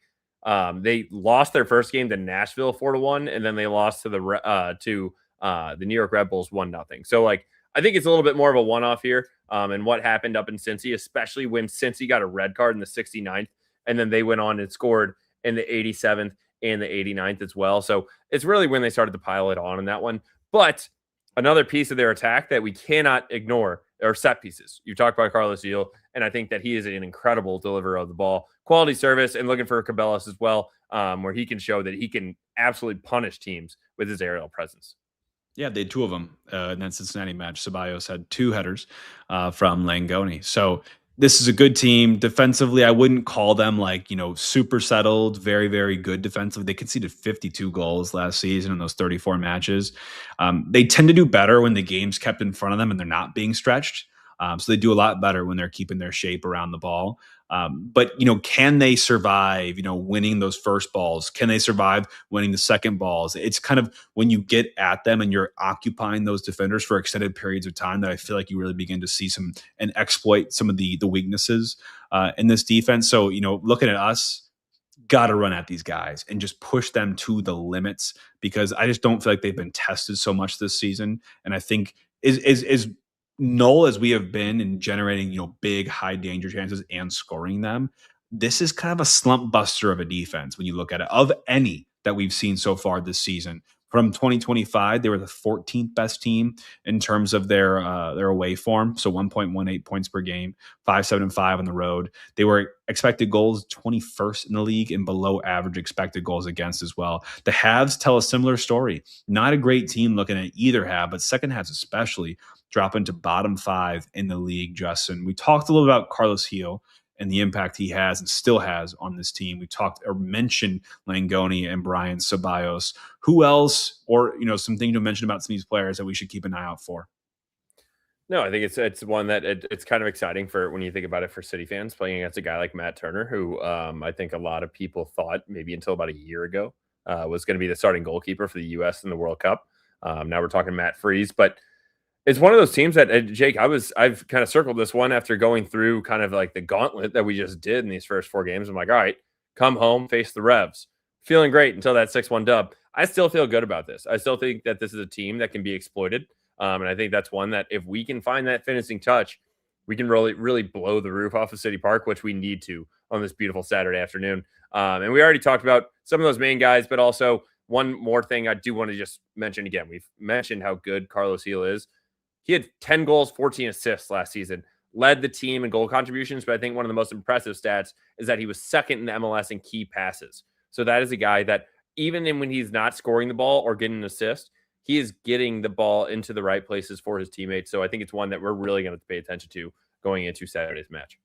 They lost their first game to Nashville 4-1, and then they lost to the New York Red Bulls 1-0. So like I think it's a little bit more of a one-off here. And what happened up in Cincy, especially when Cincy got a red card in the 69th, and then they went on and scored in the 87th and the 89th as well. So it's really when they started to pile it on in that one. But another piece of their attack that we cannot ignore are set pieces. You talked about Carlos Gil, and I think that he is an incredible deliverer of the ball, quality service, and looking for Cabellas as well, where he can show that he can absolutely punish teams with his aerial presence.
Yeah, they had two of them in that Cincinnati match. Ceballos had two headers from Langoni. So this is a good team defensively. I wouldn't call them like, super settled, very, very good defensively. They conceded 52 goals last season in those 34 matches. They tend to do better when the game's kept in front of them and they're not being stretched. So they do a lot better when they're keeping their shape around the ball. But can they survive, winning those first balls? Can they survive winning the second balls? It's kind of when you get at them and you're occupying those defenders for extended periods of time that I feel like you really begin to see some and exploit some of the weaknesses in this defense. So, looking at us, got to run at these guys and just push them to the limits because I just don't feel like they've been tested so much this season. And I think is null as we have been in generating, big high danger chances and scoring them. This is kind of a slump buster of a defense when you look at it, of any that we've seen so far this season. From 2025, they were the 14th best team in terms of their away form, so 1.18 points per game, 5.75 on the road. They were expected goals 21st in the league and below average expected goals against as well. The halves tell a similar story. Not a great team looking at either half, but second halves especially dropping to bottom 5 in the league, Justin. We talked a little about Carlos Gil and the impact he has and still has on this team. We talked or mentioned Langoni and Brian Ceballos. Who else, or something to mention about some of these players that we should keep an eye out for?
No, I think it's one that it's kind of exciting for when you think about it for City fans playing against a guy like Matt Turner, who I think a lot of people thought maybe until about a year ago was going to be the starting goalkeeper for the U.S. in the World Cup. Now we're talking Matt Freese, but it's one of those teams that Jake, I've kind of circled this one after going through kind of like the gauntlet that we just did in these first 4 games. I'm like, all right, come home, face the Revs. Feeling great until that 6-1 dub. I still feel good about this. I still think that this is a team that can be exploited. And I think that's one that if we can find that finishing touch, we can really, really blow the roof off of City Park, which we need to on this beautiful Saturday afternoon. And we already talked about some of those main guys, but also one more thing I do want to just mention again. We've mentioned how good Carlos Gil is. He had 10 goals, 14 assists last season, led the team in goal contributions. But I think one of the most impressive stats is that he was second in the MLS in key passes. So that is a guy that even when he's not scoring the ball or getting an assist, he is getting the ball into the right places for his teammates. So I think it's one that we're really going to pay attention to going into Saturday's match.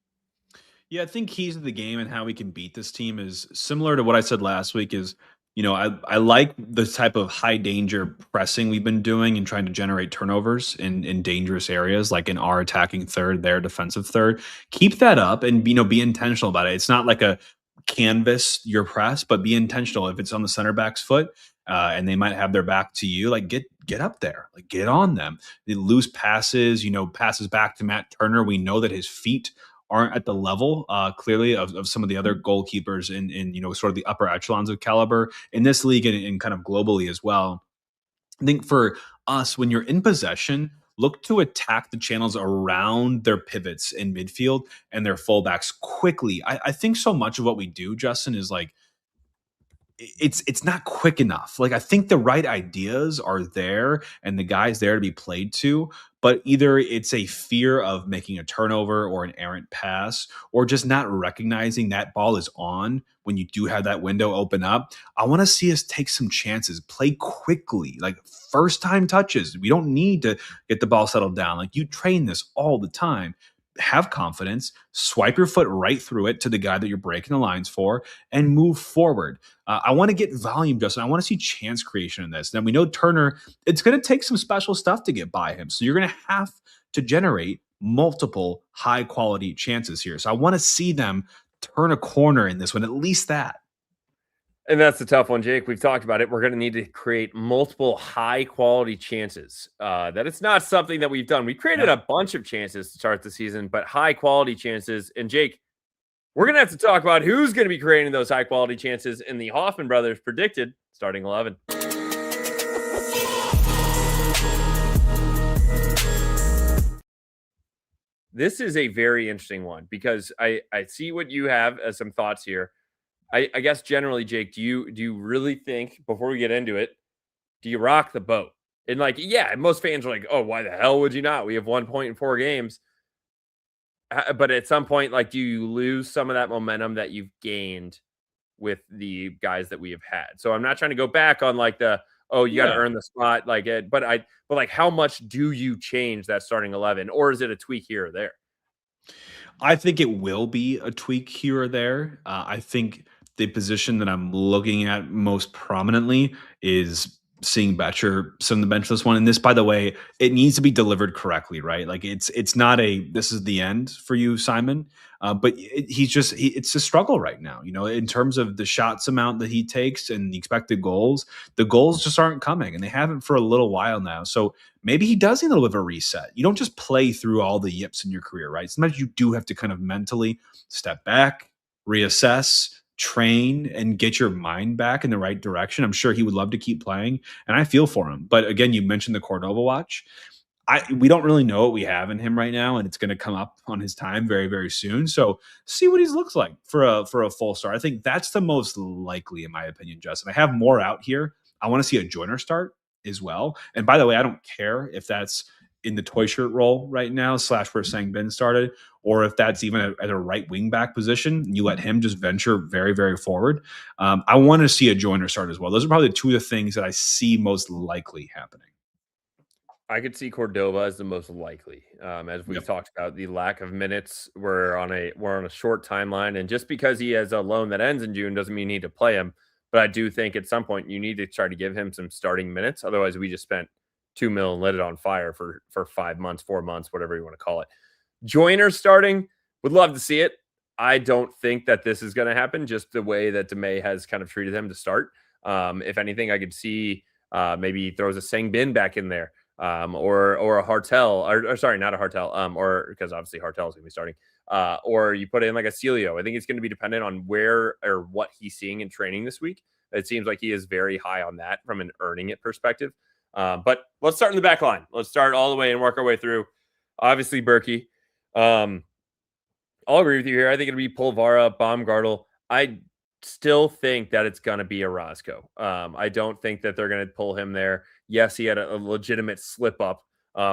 Yeah, I think keys to the game and how we can beat this team is similar to what I said last week is, I like the type of high danger pressing we've been doing and trying to generate turnovers in dangerous areas, like in our attacking third, their defensive third. Keep that up and, be intentional about it. It's not like a canvas your press, but be intentional. If it's on the center back's foot, and they might have their back to you, like get up there, like get on them. They lose passes, passes back to Matt Turner. We know that his feet aren't at the level clearly of some of the other goalkeepers in sort of the upper echelons of caliber in this league and kind of globally as well. I think for us, when you're in possession, look to attack the channels around their pivots in midfield and their fullbacks quickly. I think so much of what we do, Justin, is like it's not quick enough. Like I think the right ideas are there and the guys there to be played to, but either it's a fear of making a turnover or an errant pass or just not recognizing that ball is on when you do have that window open up. I want to see us take some chances, play quickly, like first time touches. We don't need to get the ball settled down. Like you train this all the time. Have confidence, swipe your foot right through it to the guy that you're breaking the lines for, and move forward. I want to get volume, Justin. I want to see chance creation in this. Now, we know Turner, it's going to take some special stuff to get by him. So you're going to have to generate multiple high quality chances here. So I want to see them turn a corner in this one, at least that.
And that's the tough one, Jake. We've talked about it. We're going to need to create multiple high quality chances. That it's not something that we've done. We created
Yeah.
a bunch of chances to start the season, but high quality chances. And Jake, we're going to have to talk about who's going to be creating those high quality chances in the Hoffman brothers predicted starting 11. This is a very interesting one because I see what you have as some thoughts here. I guess generally, Jake, do you really think before we get into it, do you rock the boat? And like, yeah, most fans are like, oh, why the hell would you not? We have 1 point in 4 games. But at some point, like, do you lose some of that momentum that you've gained with the guys that we have had? So I'm not trying to go back on like oh, you got to
Yeah.
earn the spot, like it, but like, how much do you change that starting 11, or is it a tweak here or there?
I think it will be a tweak here or there. I think the position that I'm looking at most prominently is seeing Betcher sit on the bench this one. And this, by the way, it needs to be delivered correctly, right? Like it's not a this is the end for you, Simon. But it's a struggle right now. You know, in terms of the shots amount that he takes and the expected goals, the goals just aren't coming, and they haven't for a little while now. So maybe he does need a little bit of a reset. You don't just play through all the yips in your career, right? Sometimes you do have to kind of mentally step back, reassess, train, and get your mind back in the right direction. I'm sure he would love to keep playing, and I feel for him. But again, you mentioned the Cordova watch. We don't really know what we have in him right now, and it's going to come up on his time very, very soon. So see what he looks like for a full start. I think that's the most likely, in my opinion, Justin. I have more out here. I want to see a joiner start as well. And by the way, I don't care if that's in the toy shirt role right now, / where Sang Bin started, or if that's even at a right wing back position. You let him just venture very, very forward. I want to see a joiner start as well. Those are probably two of the things that I see most likely happening.
I could see Cordova as the most likely. As we've
Yep.
talked about, the lack of minutes. We're on a short timeline, and just because he has a loan that ends in June doesn't mean you need to play him. But I do think at some point you need to try to give him some starting minutes. Otherwise, we just spent 2 mil and lit it on fire for 5 months, 4 months, whatever you want to call it. Joyner starting, would love to see it. I don't think that this is going to happen. Just the way that DeMay has kind of treated him to start. If anything, I could see maybe he throws a Sangbin back in there, or a Hartel, or sorry, not a Hartel, or because obviously Hartel is going to be starting, or you put in like a Celio. I think it's going to be dependent on where or what he's seeing in training this week. It seems like he is very high on that from an earning it perspective. But let's start in the back line. Let's start all the way and work our way through. Obviously, Berkey. Um, I'll agree with you here. I think it'll be Polvara, Baumgartel. I still think that it's going to be Orozco. I don't think that they're going to pull him there. Yes, he had a legitimate slip up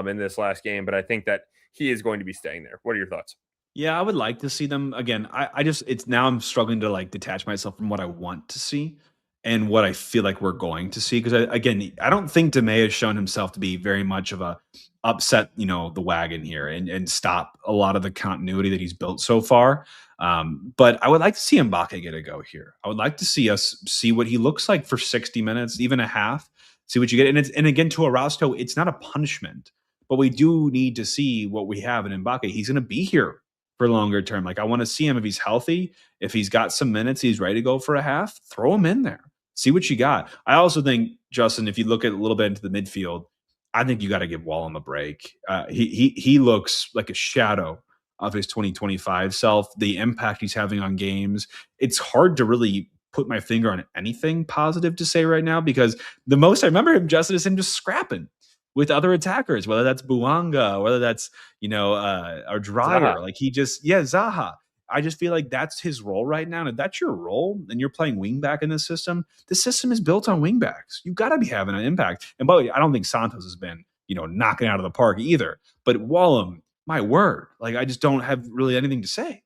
in this last game, but I think that he is going to be staying there. What are your thoughts?
Yeah, I would like to see them again. I just it's now I'm struggling to like detach myself from what I want to see and what I feel like we're going to see. Because again, I don't think DeMay has shown himself to be very much of a upset, the wagon here and stop a lot of the continuity that he's built so far. But I would like to see Mbake get a go here. I would like to see us see what he looks like for 60 minutes, even a half. See what you get. And again, to Arasto, it's not a punishment, but we do need to see what we have in Mbake. He's going to be here for longer term. Like I want to see him if he's healthy, if he's got some minutes, he's ready to go for a half, throw him in there. See what you got. I also think, Justin, if you look at a little bit into the midfield, I think you got to give Wallum a break. He looks like a shadow of his 2025 self. The impact he's having on games. It's hard to really put my finger on anything positive to say right now because the most I remember him, Justin, is him just scrapping with other attackers, whether that's Buanga, whether that's or
Zaha.
Dryer. Like Zaha. I just feel like that's his role right now. And if that's your role and you're playing wingback in this system is built on wingbacks. You've got to be having an impact. And by the way, I don't think Santos has been, knocking out of the park either. But Wallum, my word, like I just don't have really anything to say.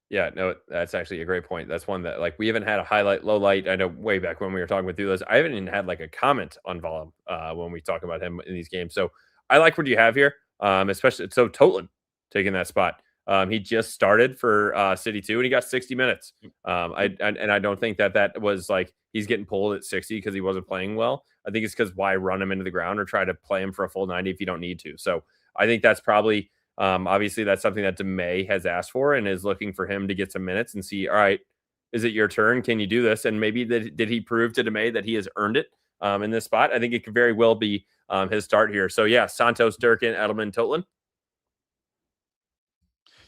Yeah, no, that's actually a great point. That's one that like we haven't had a highlight, low light. I know way back when we were talking with Dulas, I haven't even had like a comment on Vollum when we talk about him in these games. So I like what you have here, especially so Totland taking that spot. He just started for City 2 and he got 60 minutes. I don't think that was like he's getting pulled at 60 because he wasn't playing well. I think it's because why run him into the ground or try to play him for a full 90 if you don't need to. So I think that's probably obviously that's something that DeMay has asked for and is looking for him to get some minutes and see, all right, Is it your turn? Can you do this? And maybe did he prove to DeMay that he has earned it in this spot? I think it could very well be his start here. So yeah, Santos, Durkin, Edelman, Totland.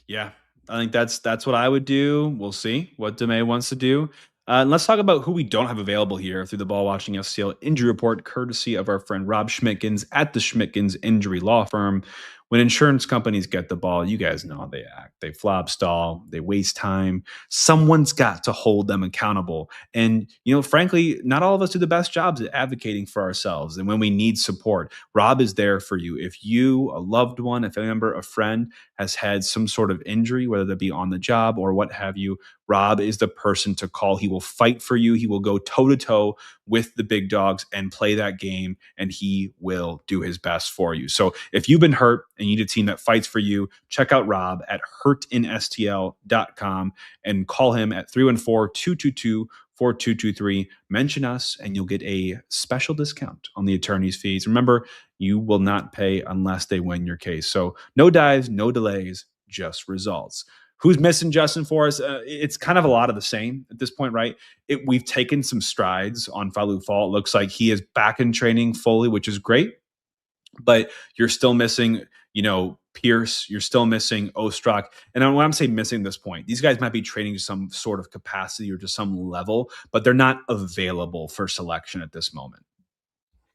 Yeah, I think that's what I would do. We'll see what DeMay wants to do. And let's talk about who we don't have available here through the Ball Watching STL injury report, courtesy of our friend Rob Schmidtkins at the Schmidtkins Injury Law Firm. When insurance companies get the ball, you guys know how they act. They flop stall, they waste time. Someone's got to hold them accountable. And, frankly, not all of us do the best jobs at advocating for ourselves. And when we need support, Rob is there for you. If you, a loved one, a family member, a friend, has had some sort of injury, whether that be on the job or what have you, Rob is the person to call. He will fight for you. He will go toe to toe with the big dogs and play that game, and he will do his best for you. So if you've been hurt and you need a team that fights for you, check out Rob at hurtinstl.com and call him at 314-222-4223. Mention us and you'll get a special discount on the attorney's fees. Remember, you will not pay unless they win your case. So no dives, no delays, just results. Who's missing Justin for us? It's kind of a lot of the same at this point, right? We've taken some strides on Falou Fall. It looks like he is back in training fully, which is great. But you're still missing, Pierce. You're still missing Ostrak. And when I'm saying missing this point, these guys might be training to some sort of capacity or to some level, but they're not available for selection at this moment.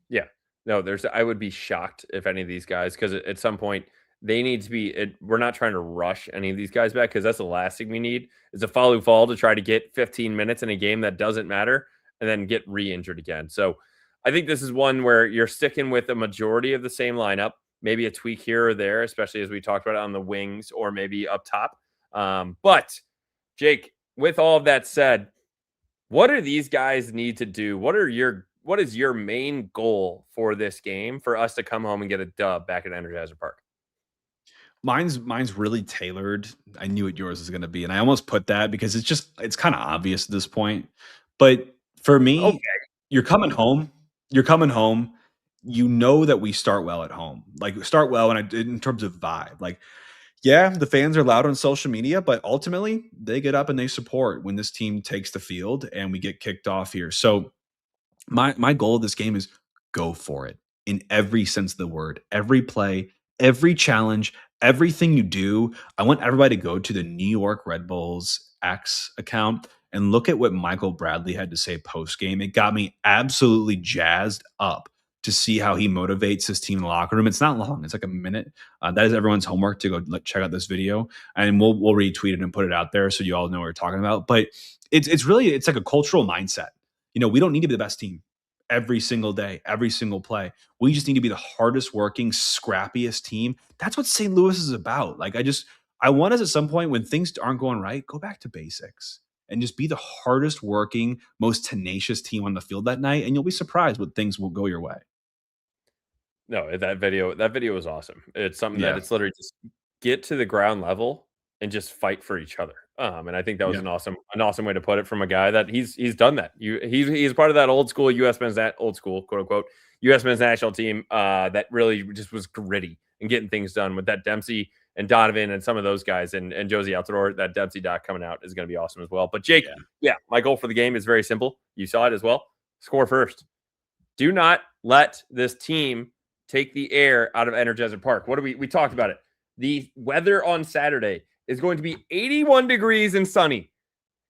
Yeah. No, I would be shocked if any of these guys, because at some point they need to be, we're not trying to rush any of these guys back, because that's the last thing we need is a Falou Fall to try to get 15 minutes in a game that doesn't matter and then get re-injured again. So I think this is one where you're sticking with a majority of the same lineup, maybe a tweak here or there, especially as we talked about it on the wings or maybe up top. But Jake, with all of that said, what do these guys need to do? What is your main goal for this game for us to come home and get a dub back at Energizer Park?
Mine's really tailored. I knew what yours was going to be, and I almost put that because it's kind of obvious at this point. But for me,
Okay.
you're coming home. You're coming home. You know that we start well at home. Like start well, and in terms of vibe, like yeah, the fans are loud on social media, but ultimately they get up and they support when this team takes the field and we get kicked off here. So my goal of this game is go for it in every sense of the word. Every play, every challenge, everything you do. I want everybody to go to the New York Red Bulls X account and look at what Michael Bradley had to say post game. It got me absolutely jazzed up to see how he motivates his team in the locker room. It's not long; it's like a minute. That is everyone's homework to go check out this video, and we'll retweet it and put it out there so you all know what we're talking about. But it's like a cultural mindset. We don't need to be the best team every single day, every single play. We just need to be the hardest working, scrappiest team. That's what St. Louis is about. Like I want us at some point when things aren't going right, go back to basics and just be the hardest working, most tenacious team on the field that night. And you'll be surprised what things will go your way.
No, that video was awesome. It's something that
Yeah.
it's literally just get to the ground level and just fight for each other. And I think that was
Yeah.
an awesome way to put it from a guy that he's done that. He's part of that old school quote unquote US men's national team that really just was gritty and getting things done with that Dempsey and Donovan and some of those guys and Josie Altidore. That Dempsey doc coming out is going to be awesome as well. But Jake, yeah, my goal for the game is very simple. You saw it as well. Score first. Do not let this team take the air out of Energizer Park. What do we talked about it? The weather on Saturday is going to be 81 degrees and sunny.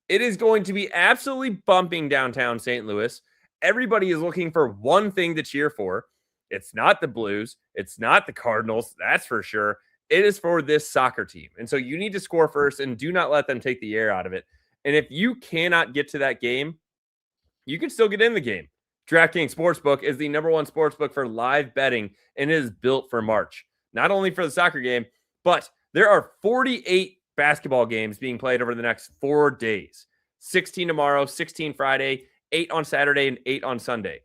It is going to be absolutely bumping downtown St. Louis. Everybody is looking for one thing to cheer for. It's not the Blues. It's not the Cardinals. That's for sure. It is for this soccer team. And so you need to score first and do not let them take the air out of it. And if you cannot get to that game, you can still get in the game. DraftKings Sportsbook is the #1 sportsbook for live betting, and it is built for March. Not only for the soccer game, but there are 48 basketball games being played over the next 4 days. 16 tomorrow, 16 Friday, 8 on Saturday, and 8 on Sunday.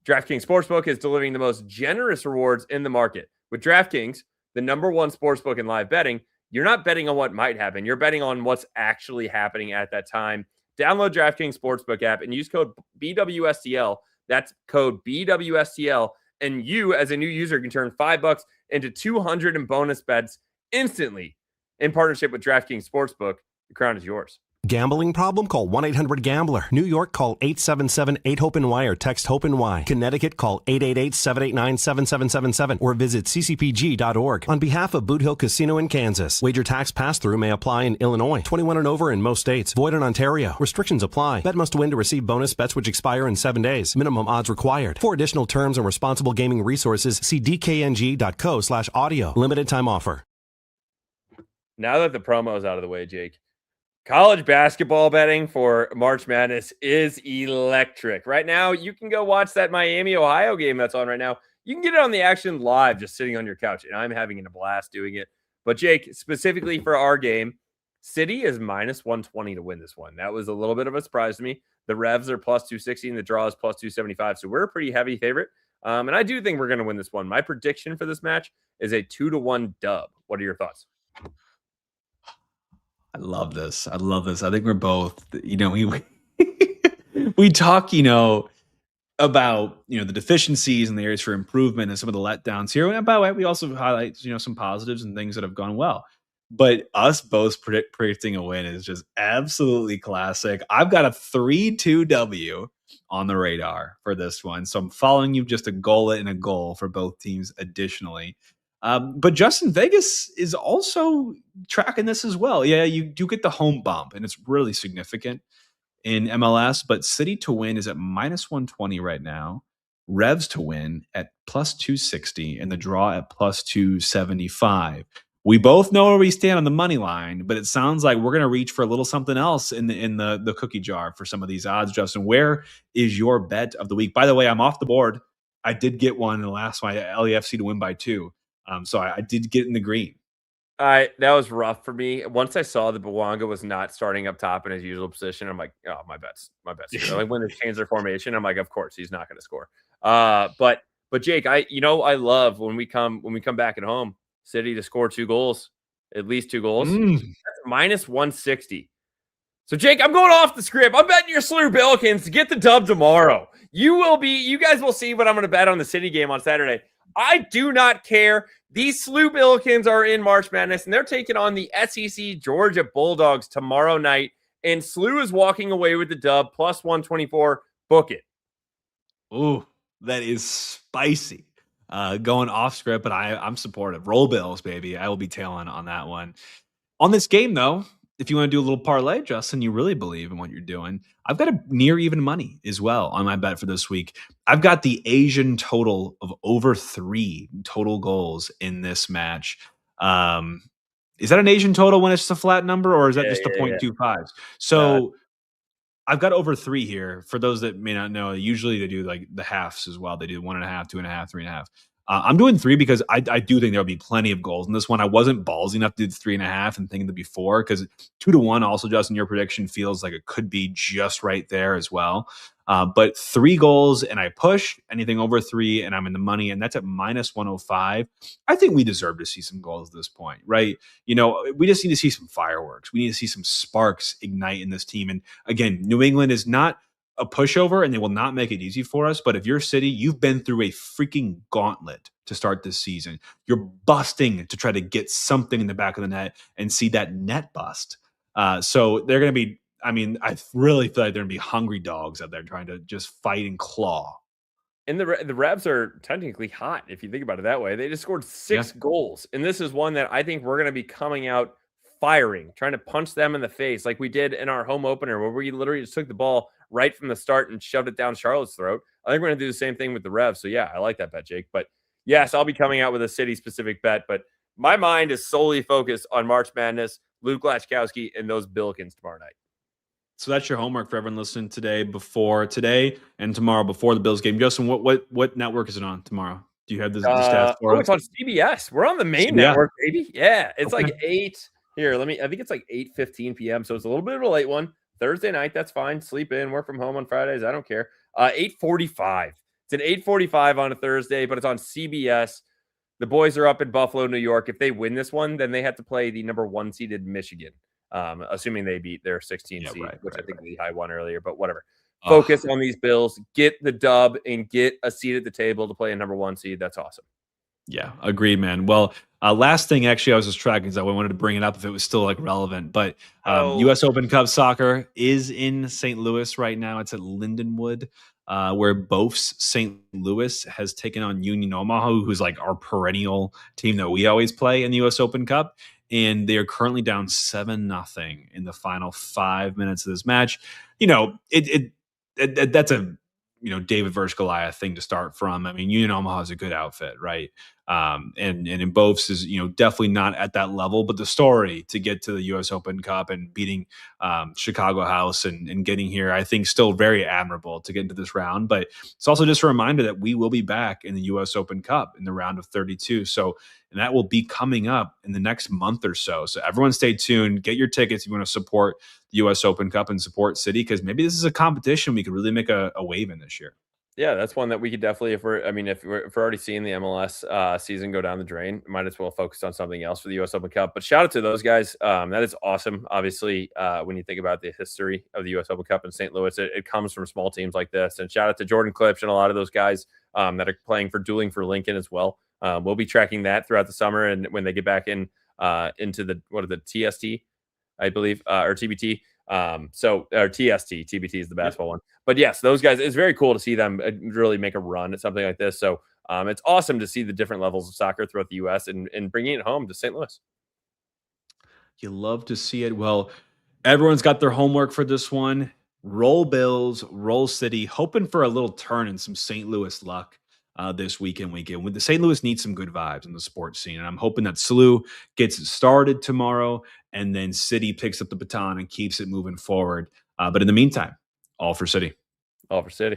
DraftKings Sportsbook is delivering the most generous rewards in the market. With DraftKings, the #1 sportsbook in live betting, you're not betting on what might happen. You're betting on what's actually happening at that time. Download DraftKings Sportsbook app and use code BWSTL. That's code BWSTL. And you, as a new user, can turn $5 into 200 in bonus bets instantly in partnership with DraftKings Sportsbook. The crown is yours.
Gambling problem? Call 1-800-GAMBLER. New York, call 877-8-HOPE-NY or text HOPE-NY. Connecticut, call 888-789-7777 or visit ccpg.org. On behalf of Boot Hill Casino in Kansas, wager tax pass-through may apply in Illinois. 21 and over in most states. Void in Ontario. Restrictions apply. Bet must win to receive bonus bets which expire in 7 days. Minimum odds required. For additional terms and responsible gaming resources, see dkng.co/audio. Limited time offer.
Now that the promo is out of the way, Jake, college basketball betting for March Madness is electric. Right now, you can go watch that Miami, Ohio game that's on right now. You can get it on the action live just sitting on your couch, and I'm having a blast doing it. But, Jake, specifically for our game, City is minus 120 to win this one. That was a little bit of a surprise to me. The Revs are plus 260, and the draw is plus 275, so we're a pretty heavy favorite. And I do think we're going to win this one. My prediction for this match is a 2-1 dub. What are your thoughts?
I love this. I love this. I think we're both, we talk, about, the deficiencies and the areas for improvement and some of the letdowns here. And by the way, we also highlight, some positives and things that have gone well. But us both predicting a win is just absolutely classic. I've got a 3-2 W on the radar for this one. So I'm following you, just a goal and a goal for both teams additionally. But Justin, Vegas is also tracking this as well. Yeah, you do get the home bump, and it's really significant in MLS. But City to win is at minus 120 right now. Revs to win at plus 260, and the draw at plus 275. We both know where we stand on the money line, but it sounds like we're going to reach for a little something else in the cookie jar for some of these odds. Justin, where is your bet of the week? By the way, I'm off the board. I did get one in the last one, LAFC to win by 2. So I did get in the green.
That was rough for me. Once I saw that Bouanga was not starting up top in his usual position, I'm like, oh, my bet's. Like when they changed their formation, I'm like, of course he's not going to score. But Jake, I love when we come back at home, City to score 2 goals, at least 2 goals. That's minus 160. So Jake, I'm going off the script. I'm betting your SLU Billikens to get the dub tomorrow. You guys will see what I'm going to bet on the City game on Saturday. I do not care. These SLU Billikens are in March Madness, and they're taking on the SEC Georgia Bulldogs tomorrow night. And SLU is walking away with the dub, plus 124. Book it.
Ooh, that is spicy. Going off script, but I'm supportive. Roll Bills, baby. I will be tailing on that one. On this game, though, if you want to do a little parlay, Justin, you really believe in what you're doing. I've got a near even money as well on my bet for this week. I've got the Asian total of over 3 total goals in this match. Is that an Asian total when it's just a flat number, or is that just a 0.25? So I've got over 3 here. For those that may not know, usually they do like the halves as well. They do 1.5, 2.5, 3.5. I'm doing 3 because I do think there'll be plenty of goals in this one. I wasn't ballsy enough to do 3.5 and thinking to be 4 because 2-1 also, Justin, your prediction feels like it could be just right there as well. But 3 goals and I push anything over 3 and I'm in the money, and that's at minus 105. I think we deserve to see some goals at this point, right? We just need to see some fireworks. We need to see some sparks ignite in this team. And again, New England is not a pushover, and they will not make it easy for us. But if you're City, you've been through a freaking gauntlet to start this season. You're busting to try to get something in the back of the net and see that net bust. So they're going to be, I really feel like they're going to be hungry dogs out there trying to just fight and claw.
And the Revs are technically hot, if you think about it that way. They just scored 6 goals. And this is one that I think we're going to be coming out firing, trying to punch them in the face like we did in our home opener, where we literally just took the ball right from the start and shoved it down Charlotte's throat. I think we're going to do the same thing with the Revs. So, yeah, I like that bet, Jake. But, yes, I'll be coming out with a City-specific bet. But my mind is solely focused on March Madness, Luke Lachkowski, and those Billikens tomorrow night.
So that's your homework for everyone listening today and tomorrow before the Bills game. Justin, what network is it on tomorrow? Do you have the stats for us?
It's on CBS. We're on the main network, baby. Yeah, it's like 8. Here, I think it's like 8:15 p.m. So it's a little bit of a late one. Thursday night, that's fine. Sleep in, work from home on Fridays. I don't care. 8:45. It's an 8:45 on a Thursday, but it's on CBS. The boys are up in Buffalo, New York. If they win this one, then they have to play the number 1 seeded Michigan, assuming they beat their 16 seed, which I think Lehigh won earlier, but whatever. Focus on these Bills. Get the dub and get a seat at the table to play a number 1 seed. That's awesome.
Yeah, agreed, man. Well, Last thing, actually, I was just tracking because I wanted to bring it up if it was still like relevant. But
Oh,
U.S. Open Cup soccer is in St. Louis right now. It's at Lindenwood, where Bofs St. Louis has taken on Union Omaha, who's like our perennial team that we always play in the U.S. Open Cup, and they are currently down 7-0 in the final 5 minutes of this match. You know, that's a David versus Goliath thing to start from. I mean, Union Omaha is a good outfit, right? And in Bofs is definitely not at that level, but the story to get to the U.S. Open Cup and beating Chicago House and getting here, I think, still very admirable to get into this round. But it's also just a reminder that we will be back in the U.S. Open Cup in the round of 32. So, and that will be coming up in the next month or so. So everyone stay tuned. Get your tickets if you want to support the U.S. Open Cup and support City, because maybe this is a competition we could really make a wave in this year.
yeah, that's one that we could definitely, if we're already seeing the MLS season go down the drain, might as well focus on something else for the U.S. Open Cup. But shout out to those guys. That is awesome. Obviously, when you think about the history of the U.S. Open Cup in St. Louis, it comes from small teams like this. And shout out to Jordan Klipsch and a lot of those guys that are playing for Dueling for Lincoln as well. We'll be tracking that throughout the summer, and when they get back into the TST, I believe, or TBT. Or TST, TBT is the basketball one. But yes, those guys, it's very cool to see them really make a run at something like this. So it's awesome to see the different levels of soccer throughout the U.S. and bringing it home to St. Louis.
You love to see it. Well, everyone's got their homework for this one. Roll Bills, roll City, hoping for a little turn and some St. Louis luck this weekend. With the St. Louis needs some good vibes in the sports scene, and I'm hoping that SLU gets it started tomorrow, and then City picks up the baton and keeps it moving forward. But in the meantime, all for City.
All for City.